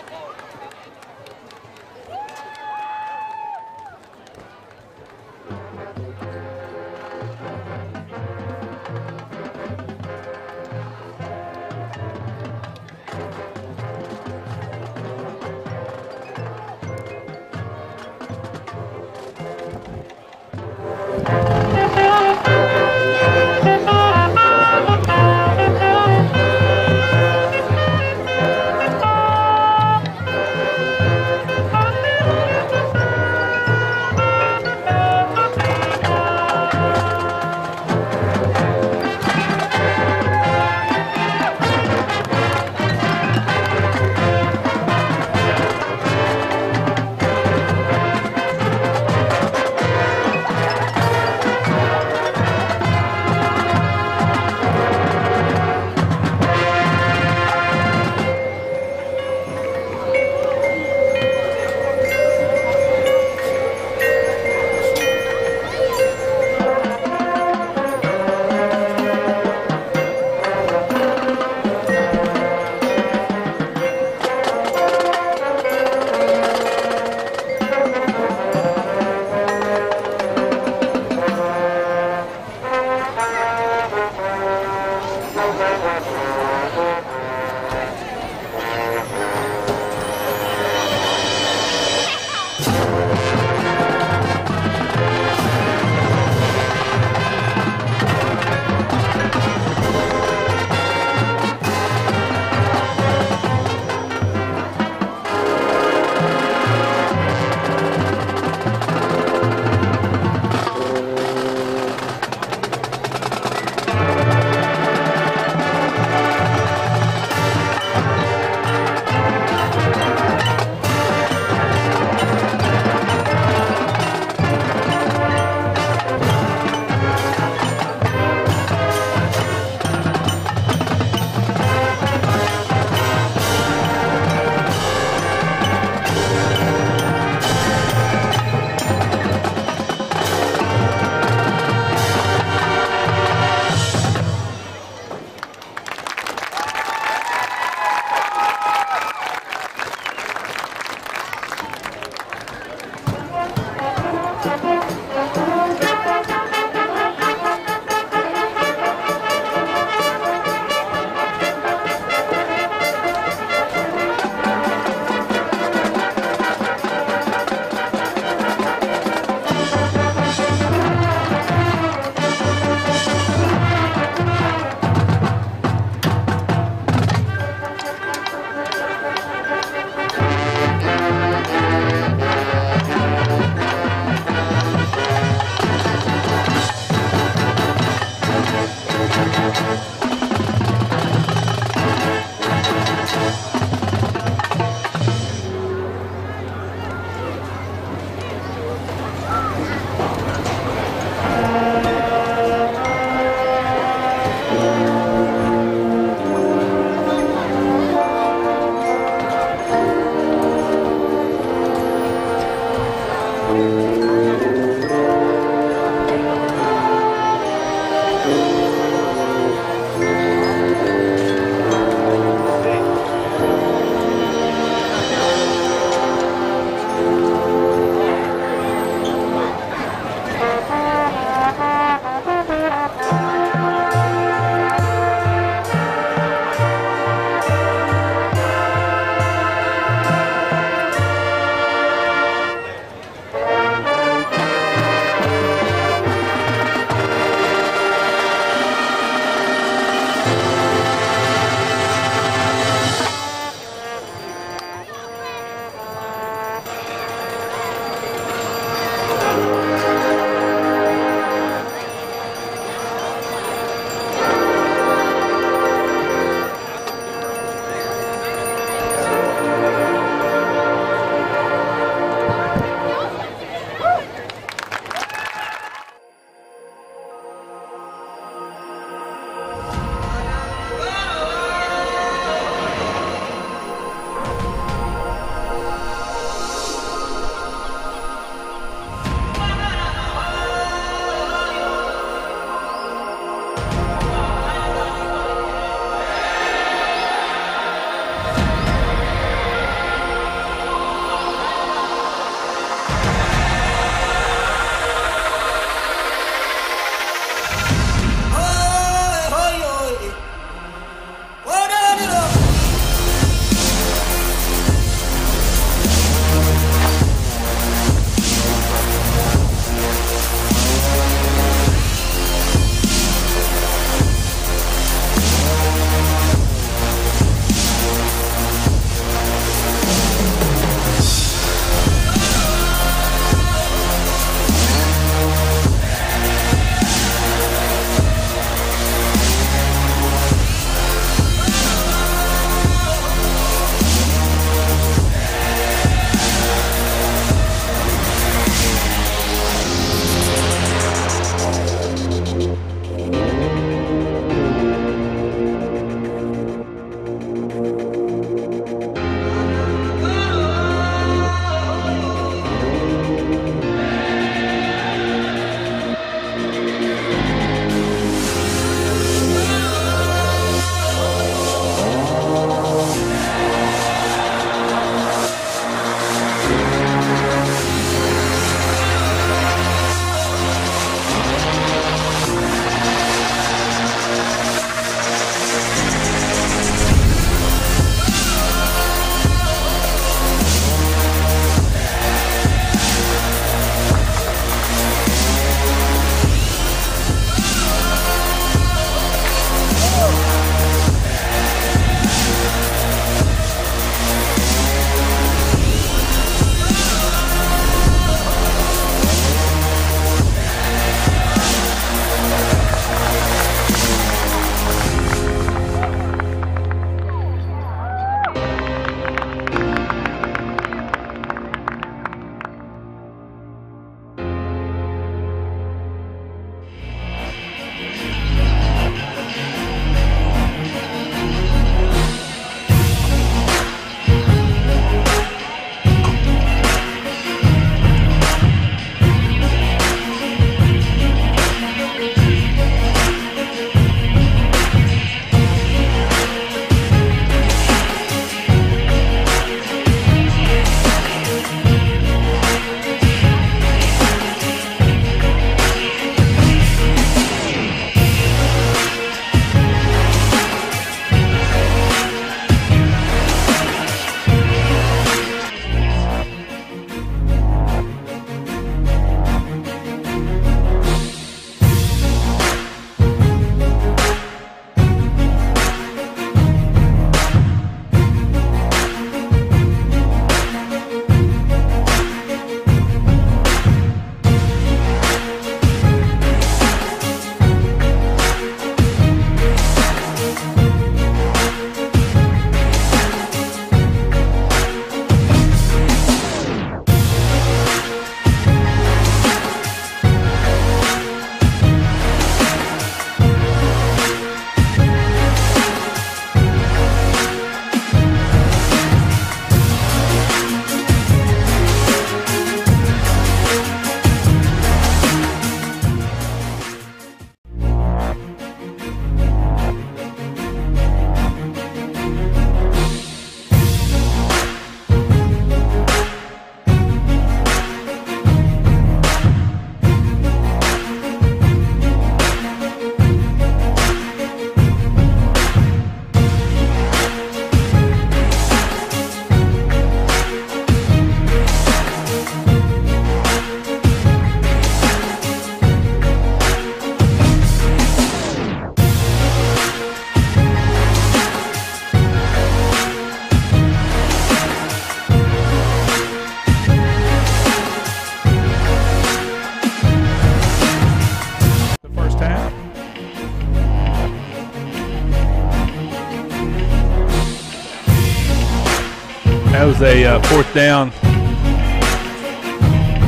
That was a fourth down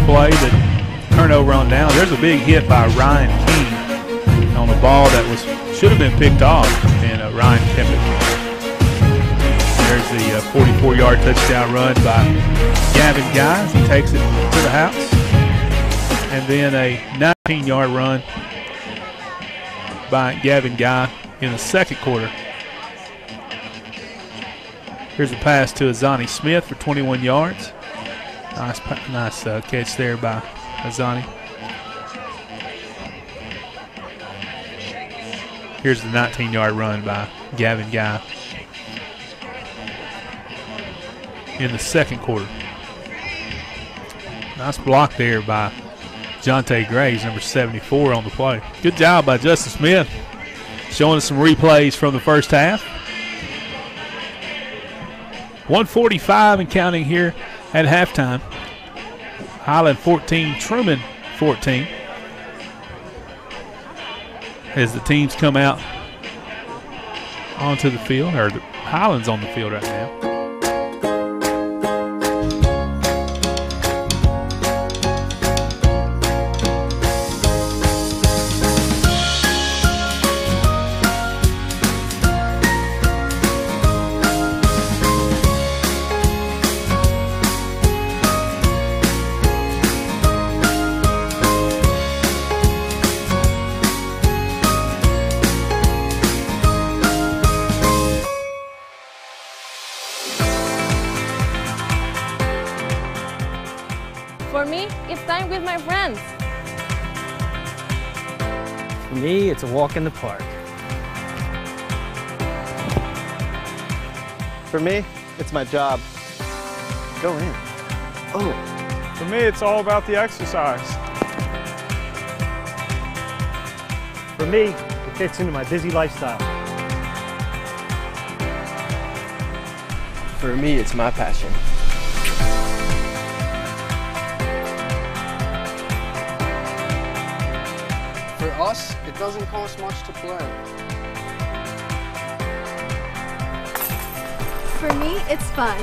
play that turnover on down. There's a big hit by Ryan King on a ball that should have been picked off, and Ryan kept it. There's the 44-yard touchdown run by Gavin Guy. He takes it to the house. And then a 19-yard run by Gavin Guy in the second quarter. Here's a pass to Azani Smith for 21 yards. Nice catch there by Azani. Here's the 19-yard run by Gavin Guy in the second quarter. Nice block there by Jonte Graves, number 74 on the play. Good job by Justin Smith, showing us some replays from the first half. 1:45 and counting here at halftime. Highland 14, Trumann 14. As the teams come out onto the field, or the Highland's on the field right now. For me, it's time with my friends. For me, it's a walk in the park. For me, it's my job. Go in. Oh. For me, it's all about the exercise. For me, it fits into my busy lifestyle. For me, it's my passion. For us, it doesn't cost much to play. For me, it's fun.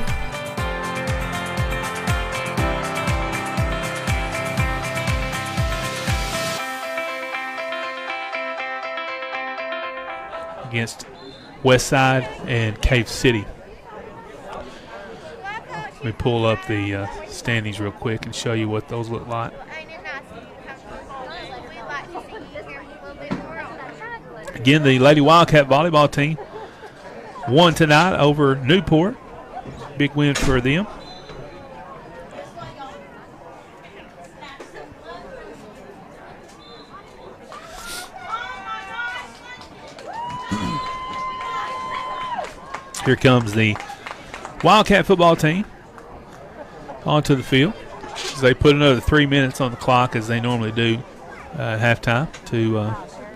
Against Westside and Cave City. Let me pull up the standings real quick and show you what those look like. Again, the Lady Wildcat volleyball team won tonight over Newport. Big win for them. Here comes the Wildcat football team onto the field. They put another 3 minutes on the clock, as they normally do at halftime,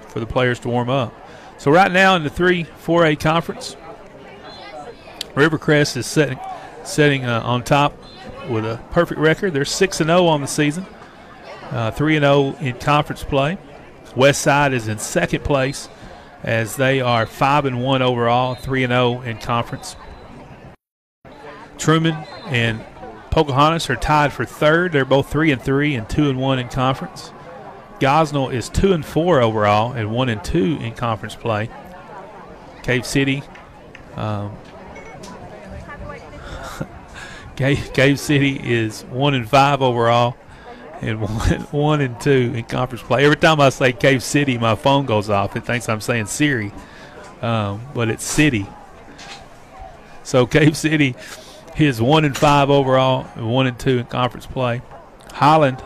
for the players to warm up. So right now in the 3-4A conference, Rivercrest is setting on top with a perfect record. They're 6-0 on the season, 3-0 in conference play. Westside is in second place, as they are 5-1 overall, 3-0 in conference. Trumann and Pocahontas are tied for third. They're both 3-3 and 2-1 in conference. Gosnell is 2-4 overall and 1-2 in conference play. Cave City, Cave City is 1-5 overall and 1-2 in conference play. Every time I say Cave City, my phone goes off. It thinks I'm saying Siri, but it's City. So Cave City is 1-5 overall and 1-2 in conference play. Highland,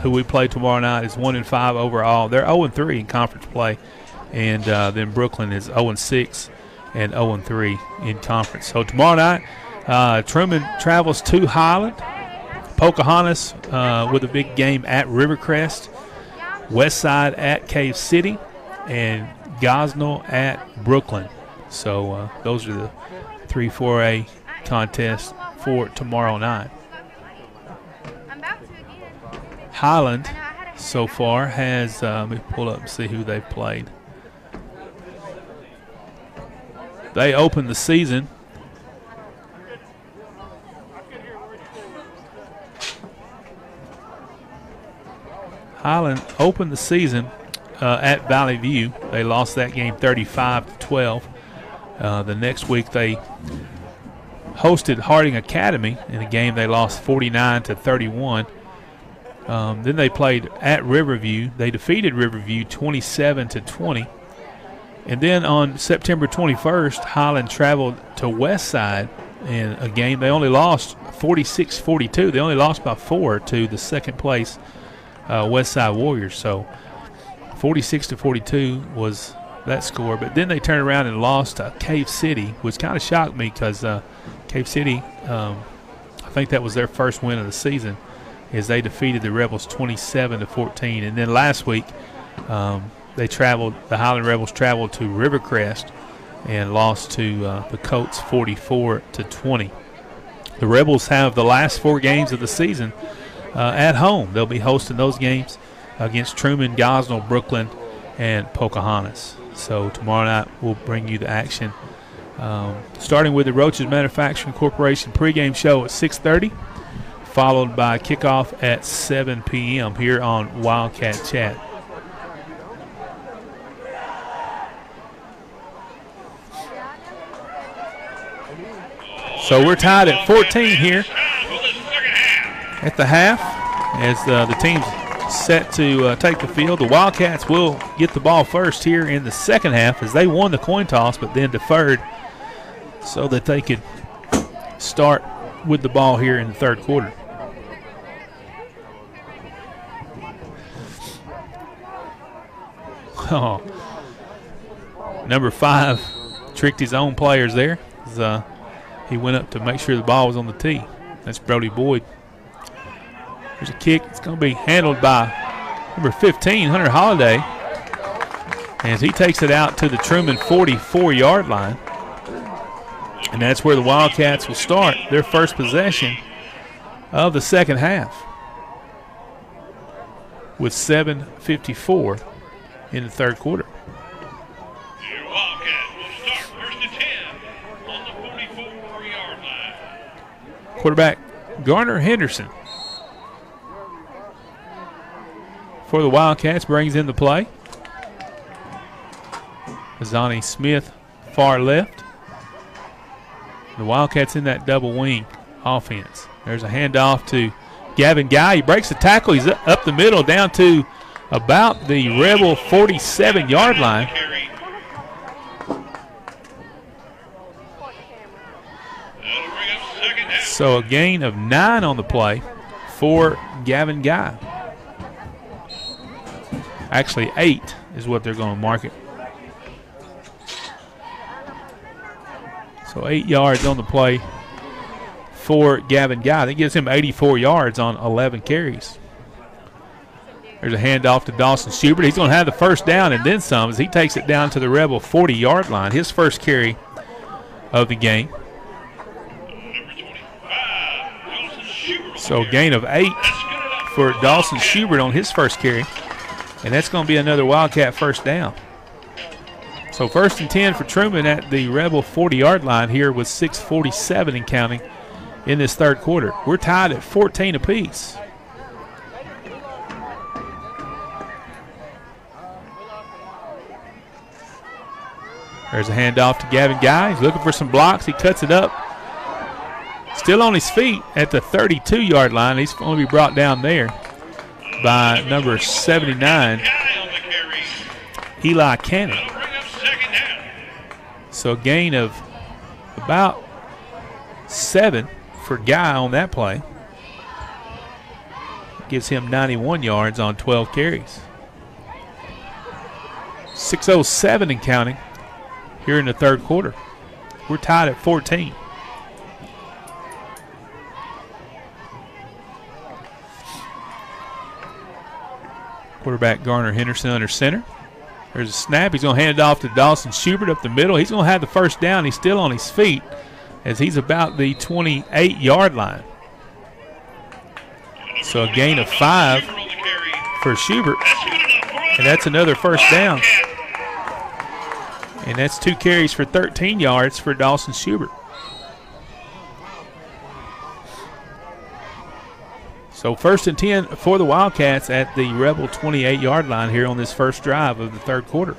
who we play tomorrow night, is 1-5 overall. They're 0-3 in conference play, and then Brooklyn is 0-6 and 0-3 in conference. So tomorrow night, Trumann travels to Highland. Pocahontas with a big game at Rivercrest. Westside at Cave City, and Gosnell at Brooklyn. So those are the 3-4A contests for tomorrow night. Highland so far has, let me pull up and see who they've played. They opened the season Highland opened the season at Valley View. They lost that game 35-12. The next week they hosted Harding Academy in a game they lost 49-31. Then they played at Riverview. They defeated Riverview 27-20. And then on September 21st, Highland traveled to Westside in a game they only lost 46-42. They only lost by 4 to the second place Westside Warriors. So 46-42 was that score. But then they turned around and lost to Cave City, which kind of shocked me because Cave City, I think that was their first win of the season, as they defeated the Rebels 27-14. And then last week, the Highland Rebels traveled to Rivercrest and lost to the Colts 44-20. The Rebels have the last 4 games of the season at home. They'll be hosting those games against Trumann, Gosnell, Brooklyn, and Pocahontas. So tomorrow night we'll bring you the action, starting with the Roaches Manufacturing Corporation pregame show at 6:30, followed by kickoff at 7 p.m. here on Wildcat Chat. So we're tied at 14 here at the half as the team's set to take the field. The Wildcats will get the ball first here in the second half as they won the coin toss but then deferred so that they could start with the ball here in the third quarter. Oh, number 5 tricked his own players there. He went up to make sure the ball was on the tee. That's Brody Boyd. There's a kick. It's going to be handled by number 15, Hunter Holliday, as he takes it out to the Trumann 44-yard line. And that's where the Wildcats will start their first possession of the second half with 7:54 in the third quarter. Your Wildcats will start first and 10 on the 44-yard line. Quarterback Garner Henderson for the Wildcats brings in the play. Azani Smith far left. The Wildcats in that double wing offense. There's a handoff to Gavin Guy. He breaks the tackle. He's up the middle down to about the Rebel 47-yard line. So a gain of 9 on the play for Gavin Guy. Actually 8 is what they're going to mark it. So 8 yards on the play for Gavin Guy. That gives him 84 yards on 11 carries. There's a handoff to Dawson Schubert. He's going to have the first down and then some as he takes it down to the Rebel 40-yard line. His first carry of the game. So gain of 8 for Dawson Schubert on his first carry. And that's going to be another Wildcat first down. So first and 10 for Trumann at the Rebel 40-yard line here with 6:47 and counting in this third quarter. We're tied at 14 apiece. There's a handoff to Gavin Guy. He's looking for some blocks. He cuts it up. Still on his feet at the 32-yard line. He's going to be brought down there by number 79, Eli Cannon. So a gain of about 7 for Guy on that play. Gives him 91 yards on 12 carries. 6:07 and counting here in the third quarter. We're tied at 14. Quarterback Garner Henderson under center. There's a snap. He's going to hand it off to Dawson Schubert up the middle. He's going to have the first down. He's still on his feet as he's about the 28-yard line. So a gain of 5 for Schubert. And that's another first down. And that's 2 carries for 13 yards for Dawson Schubert. So 1st and 10 for the Wildcats at the Rebel 28-yard line here on this first drive of the third quarter.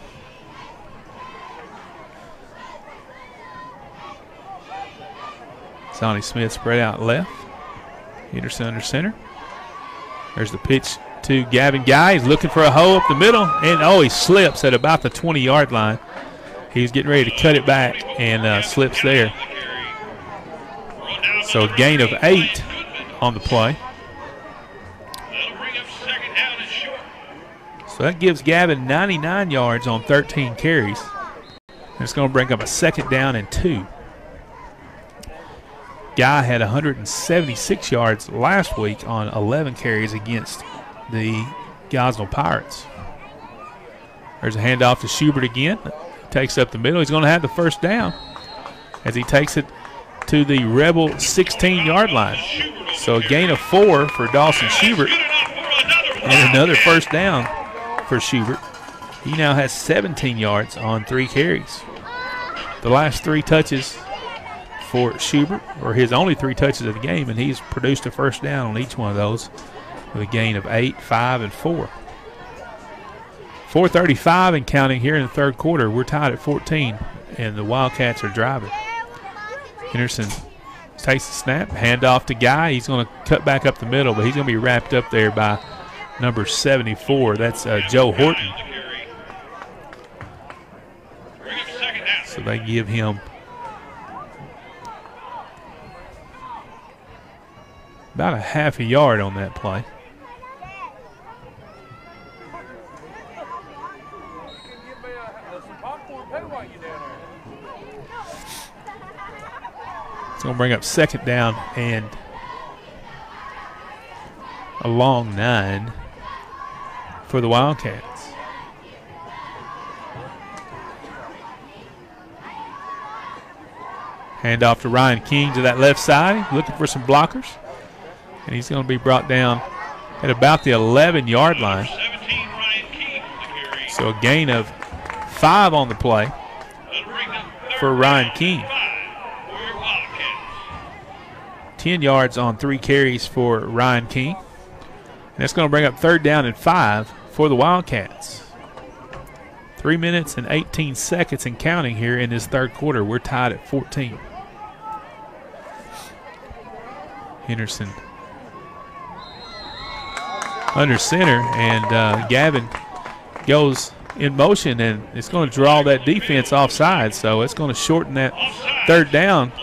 Sonny Smith spread out left. Henderson under center. There's the pitch to Gavin Guy. He's looking for a hole up the middle, and he slips at about the 20-yard line. He's getting ready to cut it back and slips there. So a gain of 8 on the play. So that gives Gavin 99 yards on 13 carries. And it's going to bring up a 2nd down and 2. Guy had 176 yards last week on 11 carries against the Gosnell Pirates. There's a handoff to Schubert again. Takes up the middle. He's going to have the first down as he takes it to the Rebel 16-yard line. So a gain of 4 for Dawson Schubert and another first down for Schubert. He now has 17 yards on 3 carries. The last 3 touches for Schubert are his only 3 touches of the game, and he's produced a first down on each one of those with a gain of 8, 5, and 4. 4:35 and counting here in the third quarter. We're tied at 14, and the Wildcats are driving. Henderson takes the snap, handoff to Guy. He's going to cut back up the middle, but he's going to be wrapped up there by number 74. That's Joe Horton. So they give him about a half a yard on that play. It's going to bring up 2nd down and a long 9 for the Wildcats. Handoff to Ryan King to that left side, looking for some blockers. And he's going to be brought down at about the 11-yard line. So a gain of 5 on the play for Ryan King. 10 yards on 3 carries for Ryan King. And that's going to bring up 3rd down and 5 for the Wildcats. 3 minutes and 18 seconds and counting here in this third quarter. We're tied at 14. Henderson under center, and Gavin goes in motion, and it's going to draw that defense offside, so it's going to shorten that 3rd down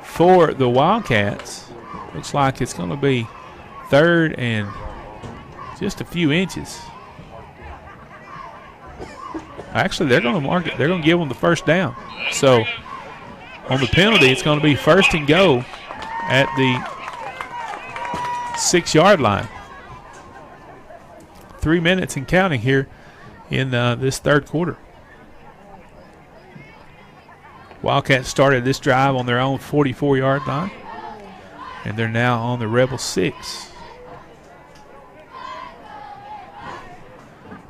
for the Wildcats. Looks like it's going to be 3rd and just a few inches. Actually, they're going to mark it. They're going to give them the first down. So on the penalty, it's going to be 1st and go at the 6-yard line. 3 minutes and counting here in this third quarter. Wildcats started this drive on their own 44-yard line, and they're now on the Rebel 6.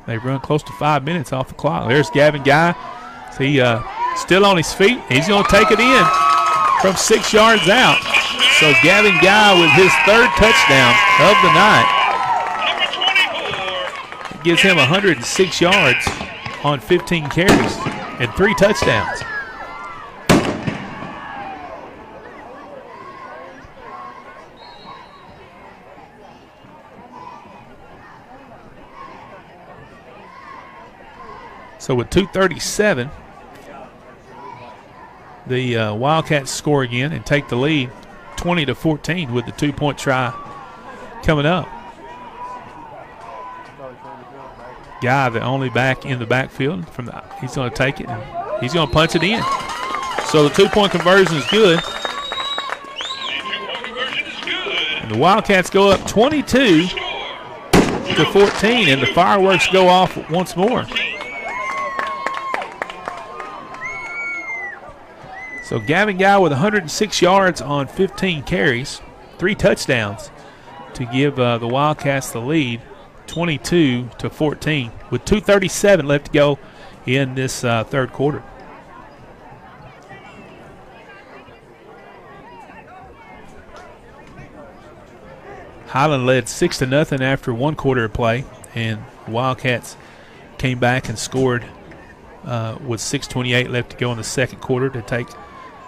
They've run close to 5 minutes off the clock. There's Gavin Guy. He still on his feet. He's going to take it in from 6 yards out. So Gavin Guy with his 3rd touchdown of the night. It gives him 106 yards on 15 carries and 3 touchdowns. So with 2:37, the Wildcats score again and take the lead 20-14 with the 2-point try coming up. Guy, the only back in the backfield, he's going to take it and he's going to punch it in. So the 2-point conversion is good. And the Wildcats go up 22-14, and the fireworks go off once more. So Gavin Guy with 106 yards on 15 carries, 3 touchdowns to give the Wildcats the lead, 22-14, with 2:37 left to go in this third quarter. Highland led 6-0 after 1 quarter of play, and Wildcats came back and scored with 6:28 left to go in the second quarter to take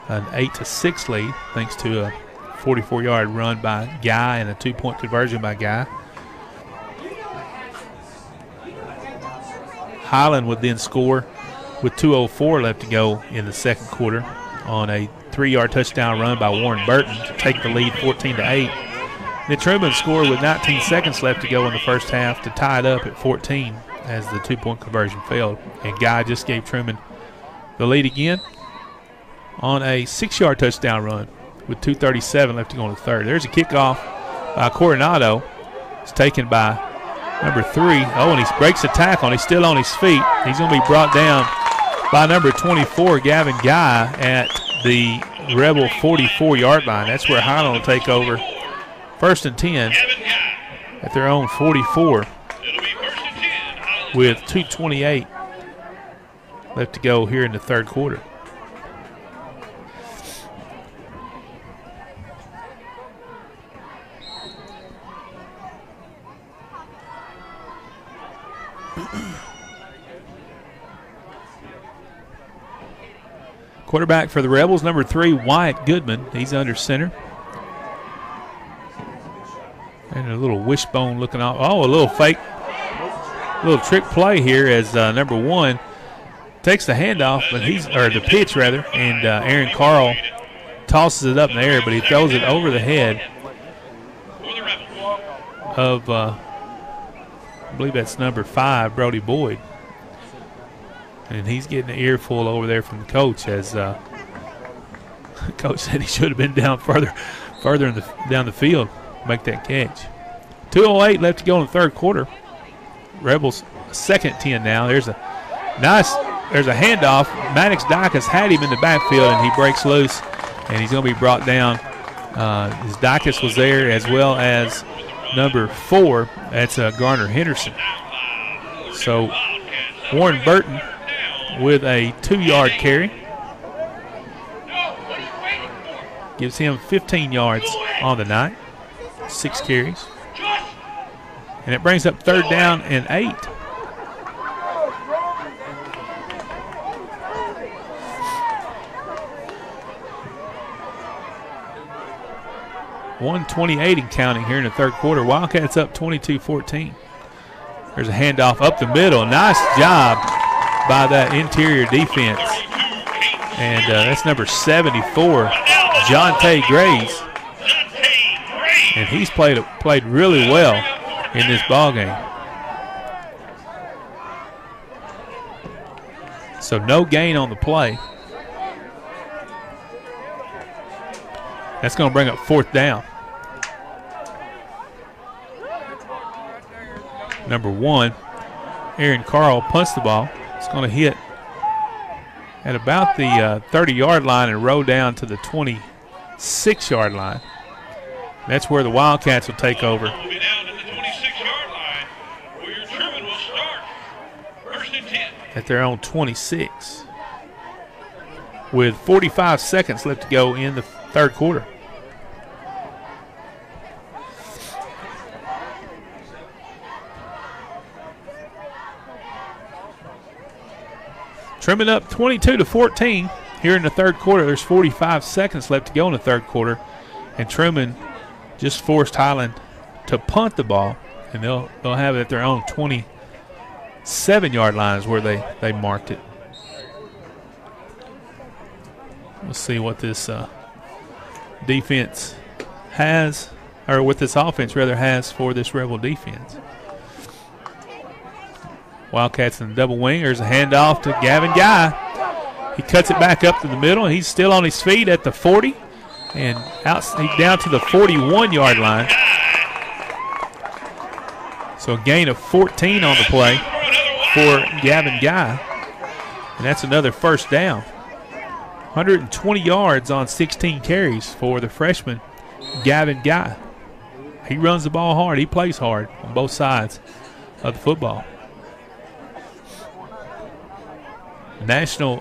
an 8-6 lead, thanks to a 44-yard run by Guy and a 2-point conversion by Guy. Highland would then score with 2:04 left to go in the second quarter on a 3-yard touchdown run by Warren Burton to take the lead 14-8. Then Trumann scored with 19 seconds left to go in the first half to tie it up at 14 as the 2-point conversion failed. And Guy just gave Trumann the lead again on a 6-yard touchdown run with 2:37 left to go in the third. There's a kickoff by Coronado. It's taken by number 3. Oh, and he breaks the tackle, and he's still on his feet. He's going to be brought down by number 24, Gavin Guy, at the Rebel 44-yard line. That's where Highland will take over. 1st and 10 at their own 44 with 2:28 left to go here in the third quarter. Quarterback for the Rebels, number 3, Wyatt Goodman. He's under center. And a little wishbone looking off. Oh, a little fake, little trick play here as number 1 takes the handoff, but the pitch rather, and Aaron Carl tosses it up in the air, but he throws it over the head of, I believe that's number 5, Brody Boyd. And he's getting an earful over there from the coach as coach said he should have been down further down the field to make that catch. 2:08 left to go in the third quarter. Rebels 2nd 10 now. There's a handoff. Maddox Dacus had him in the backfield, and he breaks loose, and he's going to be brought down. His Dacus was there as well as number 4. That's Garner Henderson. So Warren Burton with a 2-yard carry. Gives him 15 yards on the night. 6 carries. And it brings up 3rd down and 8. .128 and counting here in the third quarter. Wildcats up 22-14. There's a handoff up the middle. Nice job by that interior defense. And that's number 74, Jonte Graves. And he's played really well in this ball game. So no gain on the play. That's going to bring up 4th down. Number 1, Aaron Carl punts the ball. It's going to hit at about the 30-yard line and roll down to the 26-yard line. That's where the Wildcats will take over. Will be down to the 26-yard line, where Trumann will start. 1st and 10. At their own 26. With 45 seconds left to go in the third quarter. Trumann up 22-14 here in the third quarter. There's 45 seconds left to go in the third quarter. And Trumann just forced Highland to punt the ball. And they'll have it at their own 27-yard line is where they marked it. We'll see what this defense has, or what this offense rather has for this Rebel defense. Wildcats in the double wing. There's a handoff to Gavin Guy. He cuts it back up to the middle, and he's still on his feet at the 40. And down to the 41-yard line. So a gain of 14 on the play for Gavin Guy. And that's another 1st down. 120 yards on 16 carries for the freshman, Gavin Guy. He runs the ball hard. He plays hard on both sides of the football. National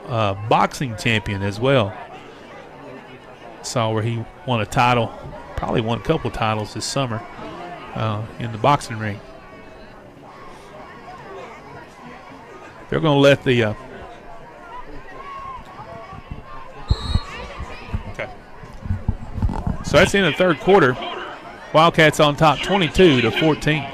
boxing champion as well. Saw where he won a title, probably won a couple titles this summer in the boxing ring. They're going to let the okay. So that's the end of the third quarter. Wildcats on top 22-14.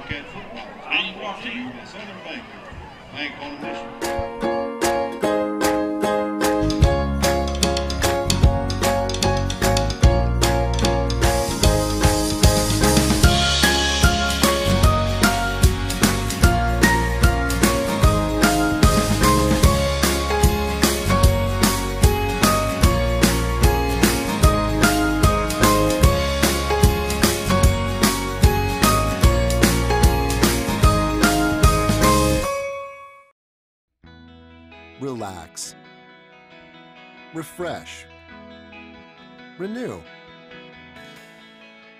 Relax. Refresh. Renew.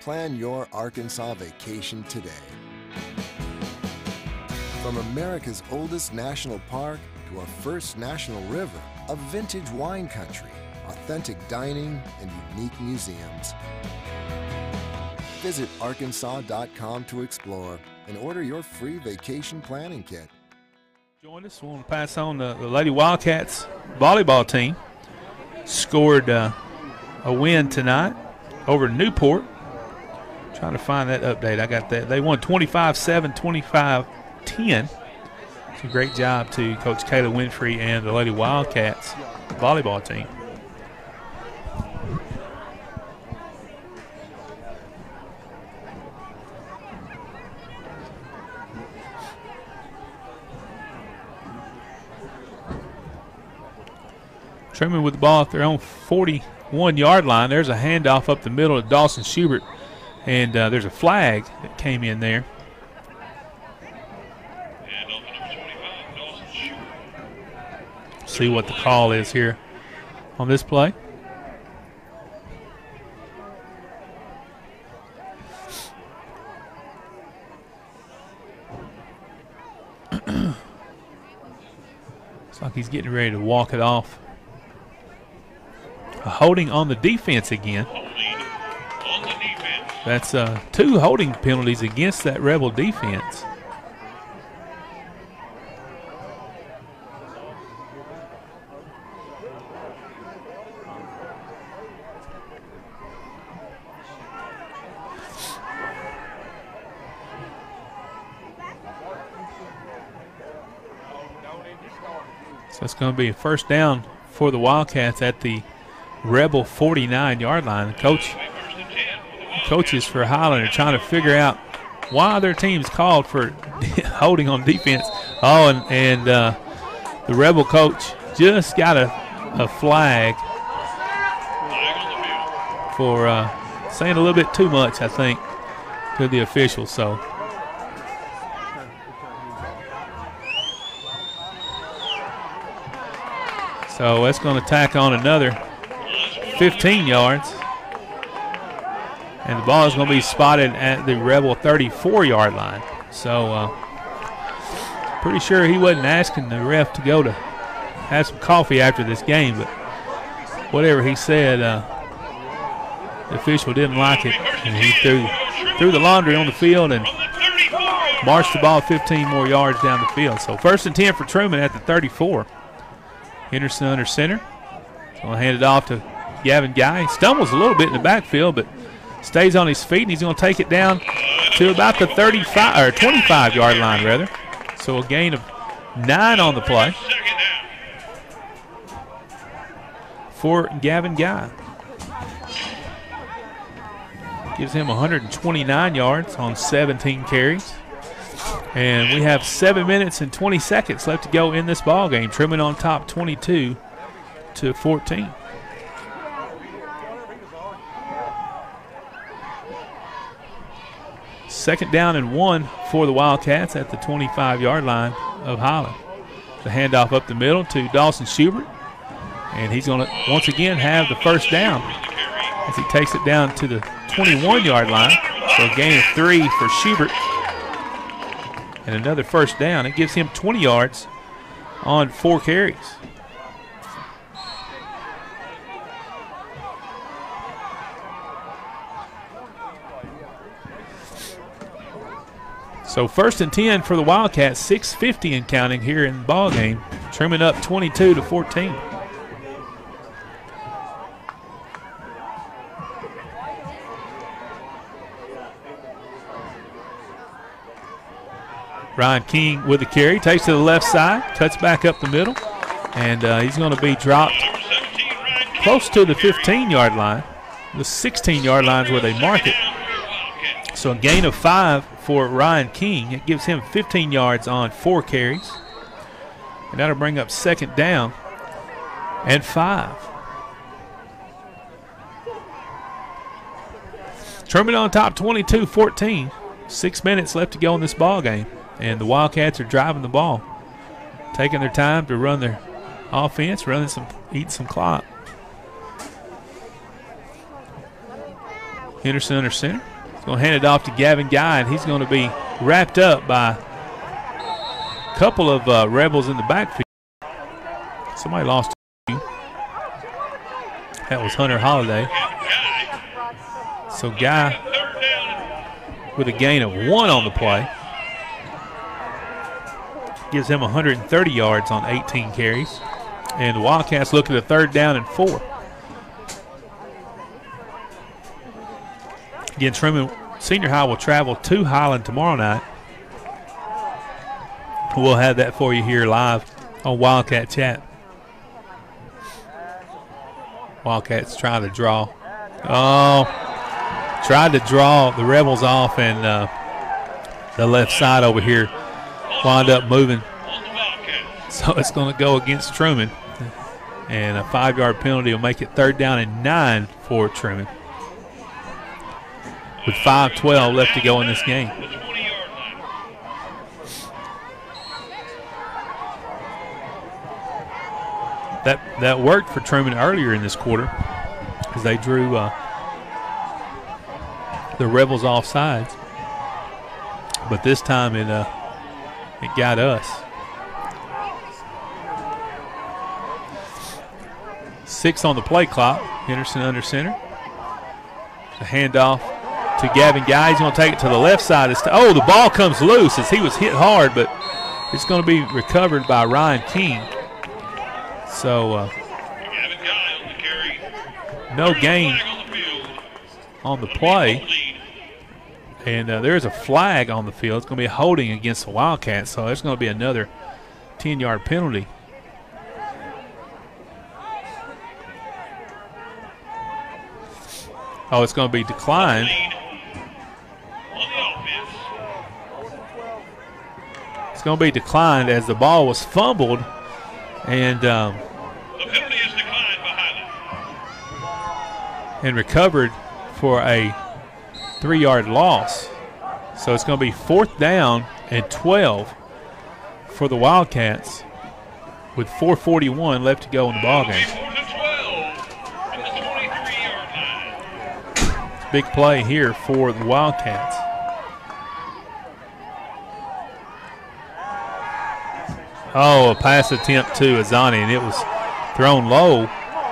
Plan your Arkansas vacation today. From America's oldest national park to our first national river, a vintage wine country, authentic dining, and unique museums. Visit arkansas.com to explore and order your free vacation planning kit. Join us. We'll pass on the Lady Wildcats volleyball team. Scored a win tonight over Newport. Trying to find that update. I got that. They won 25-7, 25-10. It's a great job to Coach Kayla Winfrey and the Lady Wildcats volleyball team. Trumann with the ball at their own 41-yard line. There's a handoff up the middle to Dawson Schubert, and there's a flag that came in there. See what the call is here on this play. Looks like he's getting ready to walk it off. A holding on the defense again. That's 2 holding penalties against that Rebel defense. So it's going to be a first down for the Wildcats at the Rebel 49-yard line. Coaches for Highland are trying to figure out why their team's called for holding on defense. Oh, and the Rebel coach just got a flag for saying a little bit too much, I think, to the officials. So that's going to tack on another 15 yards. And the ball is going to be spotted at the Rebel 34-yard line. So pretty sure he wasn't asking the ref to go to have some coffee after this game, but whatever he said, the official didn't like it. And he threw the laundry on the field and marched the ball 15 more yards down the field. So 1st and 10 for Trumann at the 34. Henderson under center. Going to hand it off to Gavin Guy. He stumbles a little bit in the backfield, but stays on his feet, and he's going to take it down to about the 35 or 25-yard line, rather. So a gain of 9 on the play for Gavin Guy. Gives him 129 yards on 17 carries. And we have 7 minutes and 20 seconds left to go in this ball game. Trumann on top 22-14. Second down and 1 for the Wildcats at the 25-yard line of Highland. The handoff up the middle to Dawson Schubert. And he's going to once again have the first down as he takes it down to the 21-yard line. So a gain of 3 for Schubert. And another first down. It gives him 20 yards on 4 carries. So 1st and 10 for the Wildcats, 6:50 and counting here in the ball game. Trumann up 22-14. Ryan King with the carry, takes to the left side, cuts back up the middle, and he's going to be dropped close to the 15-yard line. The 16-yard line is where they mark it. So a gain of 5 for Ryan King. It gives him 15 yards on 4 carries. And that'll bring up 2nd down and 5. Trumann on top 22-14. 6 minutes left to go in this ball game. And the Wildcats are driving the ball, taking their time to run their offense, eating some clock. Henderson under center. He's going to hand it off to Gavin Guy, and he's going to be wrapped up by a couple of Rebels in the backfield. Somebody lost a few. That was Hunter Holiday. So Guy with a gain of 1 on the play. Gives him 130 yards on 18 carries. And the Wildcats look at a 3rd down and 4. Again, Trumann Senior High will travel to Highland tomorrow night. We'll have that for you here live on Wildcat Chat. Wildcats trying to draw. Oh, tried to draw the Rebels off, and the left side over here wound up moving. So it's going to go against Trumann. And a 5-yard penalty will make it 3rd down and 9 for Trumann, with 5:12 left to go in this game. That worked for Trumann earlier in this quarter, as they drew the Rebels off sides. But this time it got us. 6 on the play clock. Henderson under center. The handoff to Gavin Guy. He's going to take it to the left side. Oh, the ball comes loose as he was hit hard, but it's going to be recovered by Ryan King. So no gain on the play. And there's a flag on the field. It's going to be a holding against the Wildcats, so there's going to be another 10-yard penalty. Oh, it's going to be declined. It's going to be declined as the ball was fumbled, and recovered for a 3-yard loss. So it's going to be 4th down and 12 for the Wildcats, with 4:41 left to go in the ball game. Big play here for the Wildcats. Oh, a pass attempt to Azani, and it was thrown low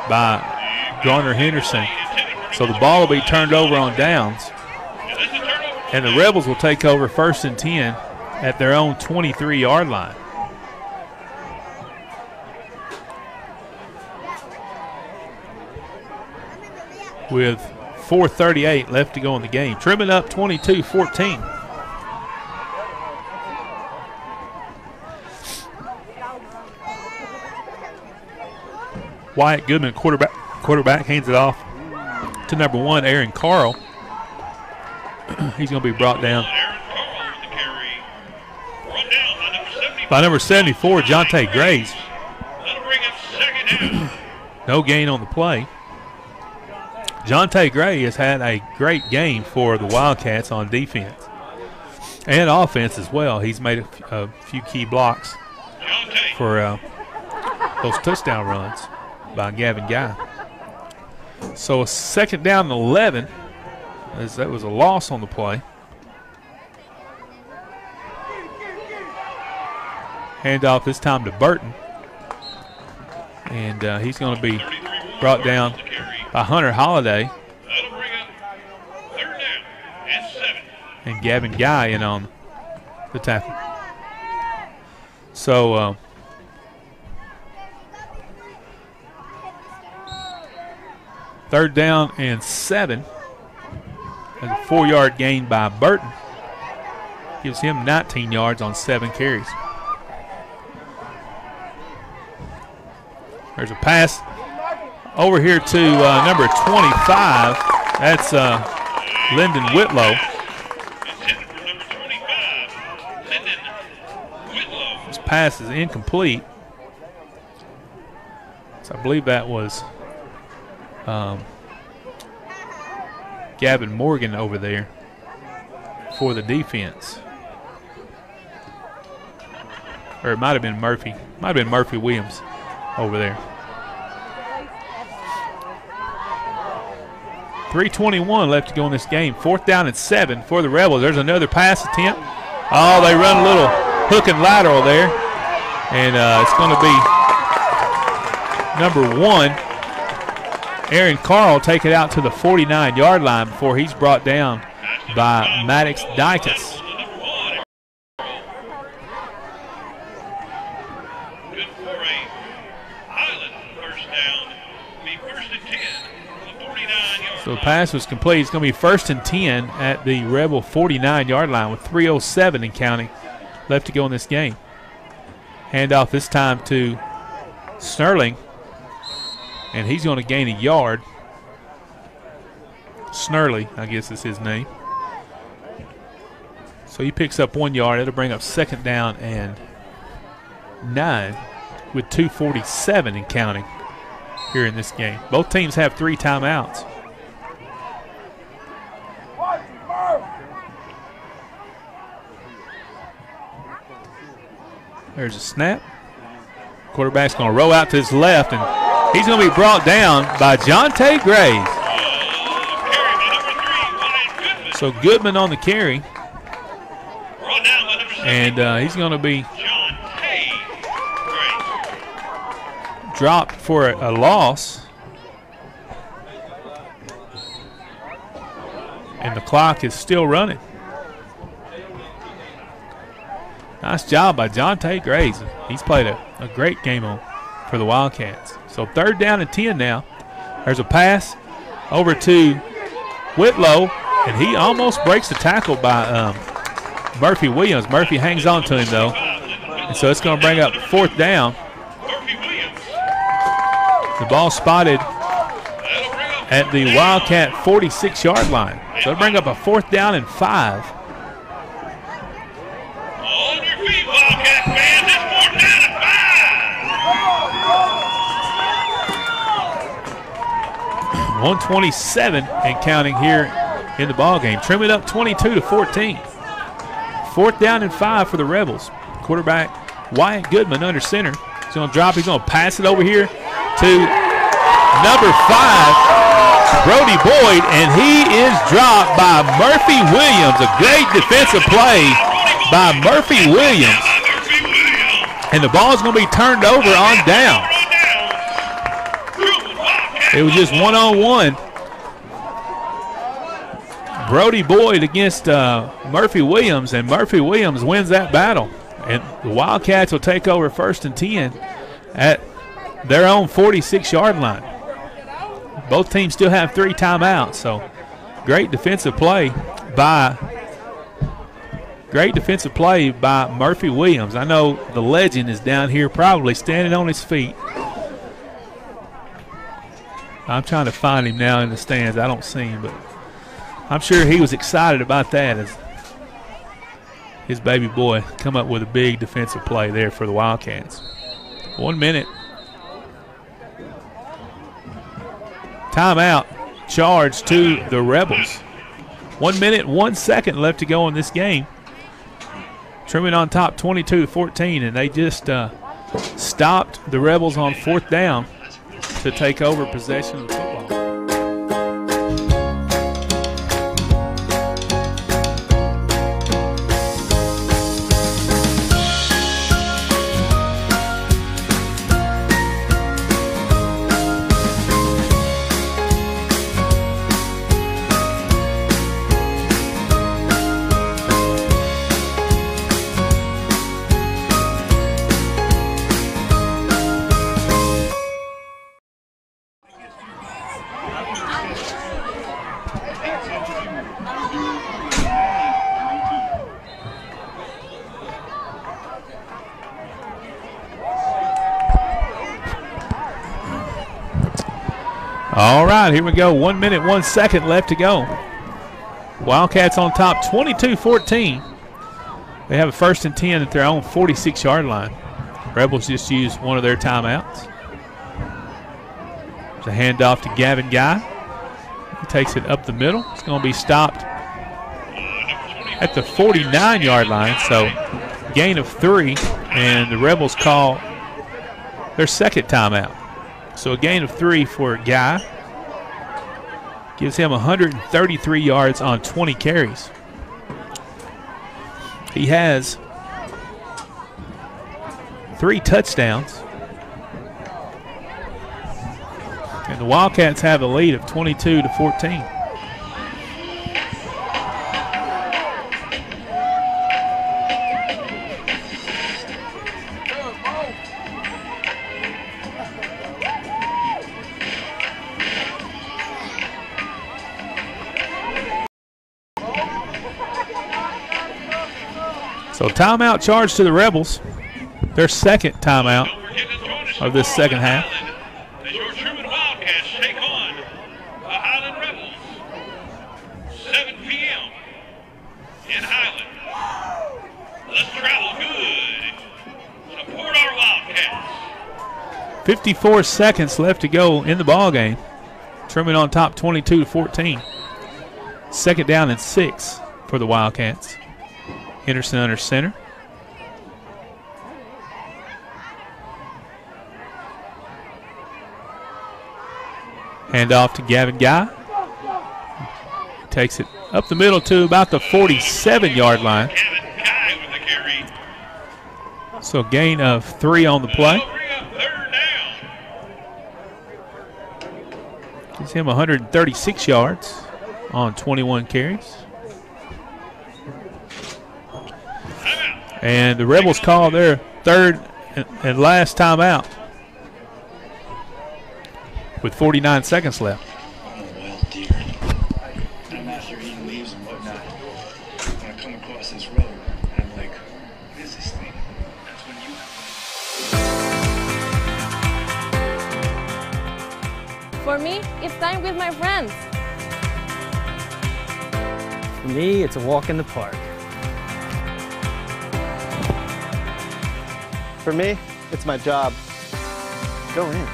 by Garner Henderson. So the ball will be turned over on downs, and the Rebels will take over 1st and 10 at their own 23-yard line. With 4:38 left to go in the game. Trumann up 22-14. Wyatt Goodman, quarterback, hands it off to number 1, Aaron Carl. He's going to be brought down by number 74, Jonte Graves. No gain on the play. Jonte Gray has had a great game for the Wildcats on defense and offense as well. He's made a few key blocks for those touchdown runs by Gavin Guy. So a 2nd down and 11, as that was a loss on the play. Handoff this time to Burton, and he's going to be brought down by Hunter Holiday. And Gavin Guy in on the tackle. So third down and 7. And a 4-yard gain by Burton. Gives him 19 yards on 7 carries. There's a pass over here to number 25. That's Lyndon Whitlow. This pass is incomplete. So I believe that was Gavin Morgan over there for the defense. Or it might have been Murphy. Might have been Murphy Williams over there. 3:21 left to go in this game. 4th down and 7 for the Rebels. There's another pass attempt. Oh, they run a little hook and lateral there. And it's going to be number 1. Aaron Carl take it out to the 49-yard line before he's brought down by Maddox Dykes. So the pass was complete. It's going to be 1st and 10 at the Rebel 49-yard line with 3:07 and counting left to go in this game. Handoff this time to Sterling, and he's going to gain a yard. Snurley, I guess is his name. So he picks up 1 yard. It'll bring up 2nd down and 9 with 2:47 and counting here in this game. Both teams have 3 timeouts. There's a snap. Quarterback's going to roll out to his left, and he's going to be brought down by Jonte Graves. So Goodman on the carry. And he's going to be dropped for a loss. And the clock is still running. Nice job by Jonte Graves. He's played a great game for the Wildcats. So 3rd down and 10 now. There's a pass over to Whitlow, and he almost breaks the tackle by Murphy Williams. Murphy hangs on to him, though. And so it's going to bring up 4th down. The ball spotted at the Wildcat 46-yard line. So it'll bring up a 4th down and 5. On your feet, Wildcat fans. It's 4th down and 5. 127 and counting here in the ball game. Trumann up 22-14. 4th down and 5 for the Rebels. Quarterback Wyatt Goodman under center. He's going to drop. He's going to pass it over here to number 5, Brody Boyd, and he is dropped by Murphy Williams. A great defensive play by Murphy Williams. And the ball is going to be turned over on down. It was just one-on-one. Brody Boyd against Murphy Williams, and Murphy Williams wins that battle. And the Wildcats will take over 1st and 10 at their own 46-yard line. Both teams still have 3 timeouts, so great defensive play by Murphy Williams. I know the legend is down here probably standing on his feet. I'm trying to find him now in the stands. I don't see him, but I'm sure he was excited about that as his baby boy come up with a big defensive play there for the Wildcats. 1 minute. Timeout charged to the Rebels. 1 minute, 1 second left to go in this game. Trumann on top 22-14, and they just stopped the Rebels on 4th down to take over possession of the football. All right, here we go. 1 minute, 1 second left to go. Wildcats on top, 22-14. They have a 1st and 10 at their own 46-yard line. Rebels just used one of their timeouts. There's a handoff to Gavin Guy. He takes it up the middle. It's going to be stopped at the 49-yard line, so gain of 3, and the Rebels call their 2nd timeout. So a gain of 3 for Guy. Gives him 133 yards on 20 carries. He has 3 touchdowns. And the Wildcats have a lead of 22-14. So timeout charge to the Rebels. Their 2nd timeout of this 2nd half. As your Trumann Wildcats take on the Highland Rebels. 7 p.m. in Highland. Let's travel good. Support our Wildcats. 54 seconds left to go in the ball game. Trumann on top, 22-14. 2nd down and 6 for the Wildcats. Henderson under center. Hand off to Gavin Guy. Takes it up the middle to about the 47-yard line. So gain of 3 on the play. Gives him 136 yards on 21 carries. And the Rebels call their 3rd and last timeout with 49 seconds left. I'm a wild deer. I'm out here eating leaves and whatnot. When I come across this road, I'm like, what is this thing? That's when you... For me, it's time with my friends. For me, it's a walk in the park. For me, it's my job. Go in.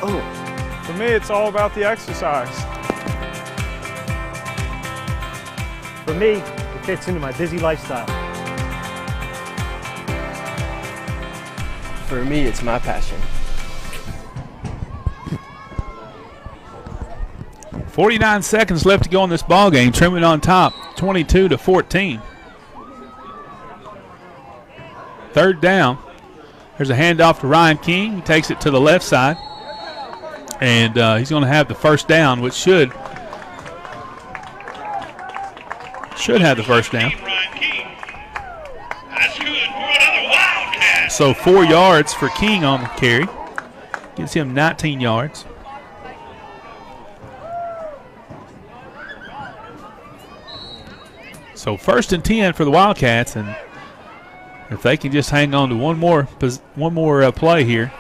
Oh. For me, it's all about the exercise. For me, it fits into my busy lifestyle. For me, it's my passion. 49 seconds left to go in this ball game. Trumann on top, 22-14. 3rd down. There's a handoff to Ryan King. He takes it to the left side. And he's going to have the 1st down, which should have the 1st down. So 4 yards for King on the carry. Gives him 19 yards. So 1st and 10 for the Wildcats, and if they can just hang on to one more play here,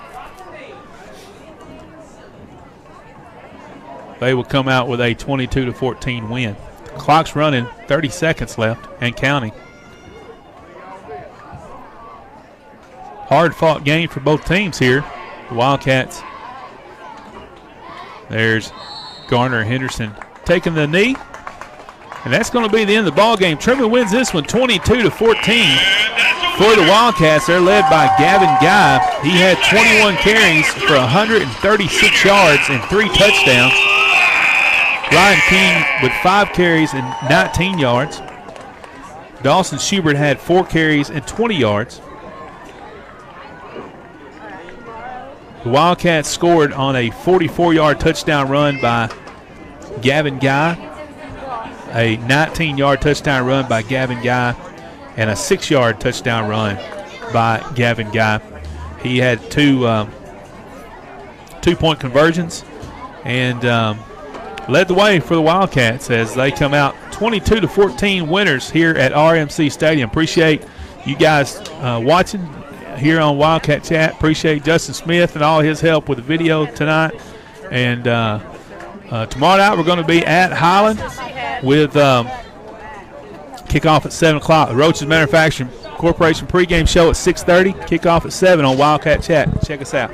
they will come out with a 22-14 win. Clock's running, 30 seconds left and counting. Hard-fought game for both teams here. The Wildcats. There's Garner Henderson taking the knee. And that's going to be the end of the ball game. Trumann wins this one 22-14 for the Wildcats. They're led by Gavin Guy. He had 21 carries for 136 yards and 3 touchdowns. Ryan King with 5 carries and 19 yards. Dawson Schubert had 4 carries and 20 yards. The Wildcats scored on a 44-yard touchdown run by Gavin Guy, a 19-yard touchdown run by Gavin Guy, and a 6-yard touchdown run by Gavin Guy. He had 2 two-point conversions and led the way for the Wildcats as they come out 22-14 winners here at RMC Stadium. Appreciate you guys watching here on Wildcat Chat. Appreciate Justin Smith and all his help with the video tonight. And Tomorrow night we're going to be at Highland with kickoff at 7 o'clock. The Roaches Manufacturing Corporation pregame show at 6:30. Kickoff at 7 on Wildcat Chat. Check us out.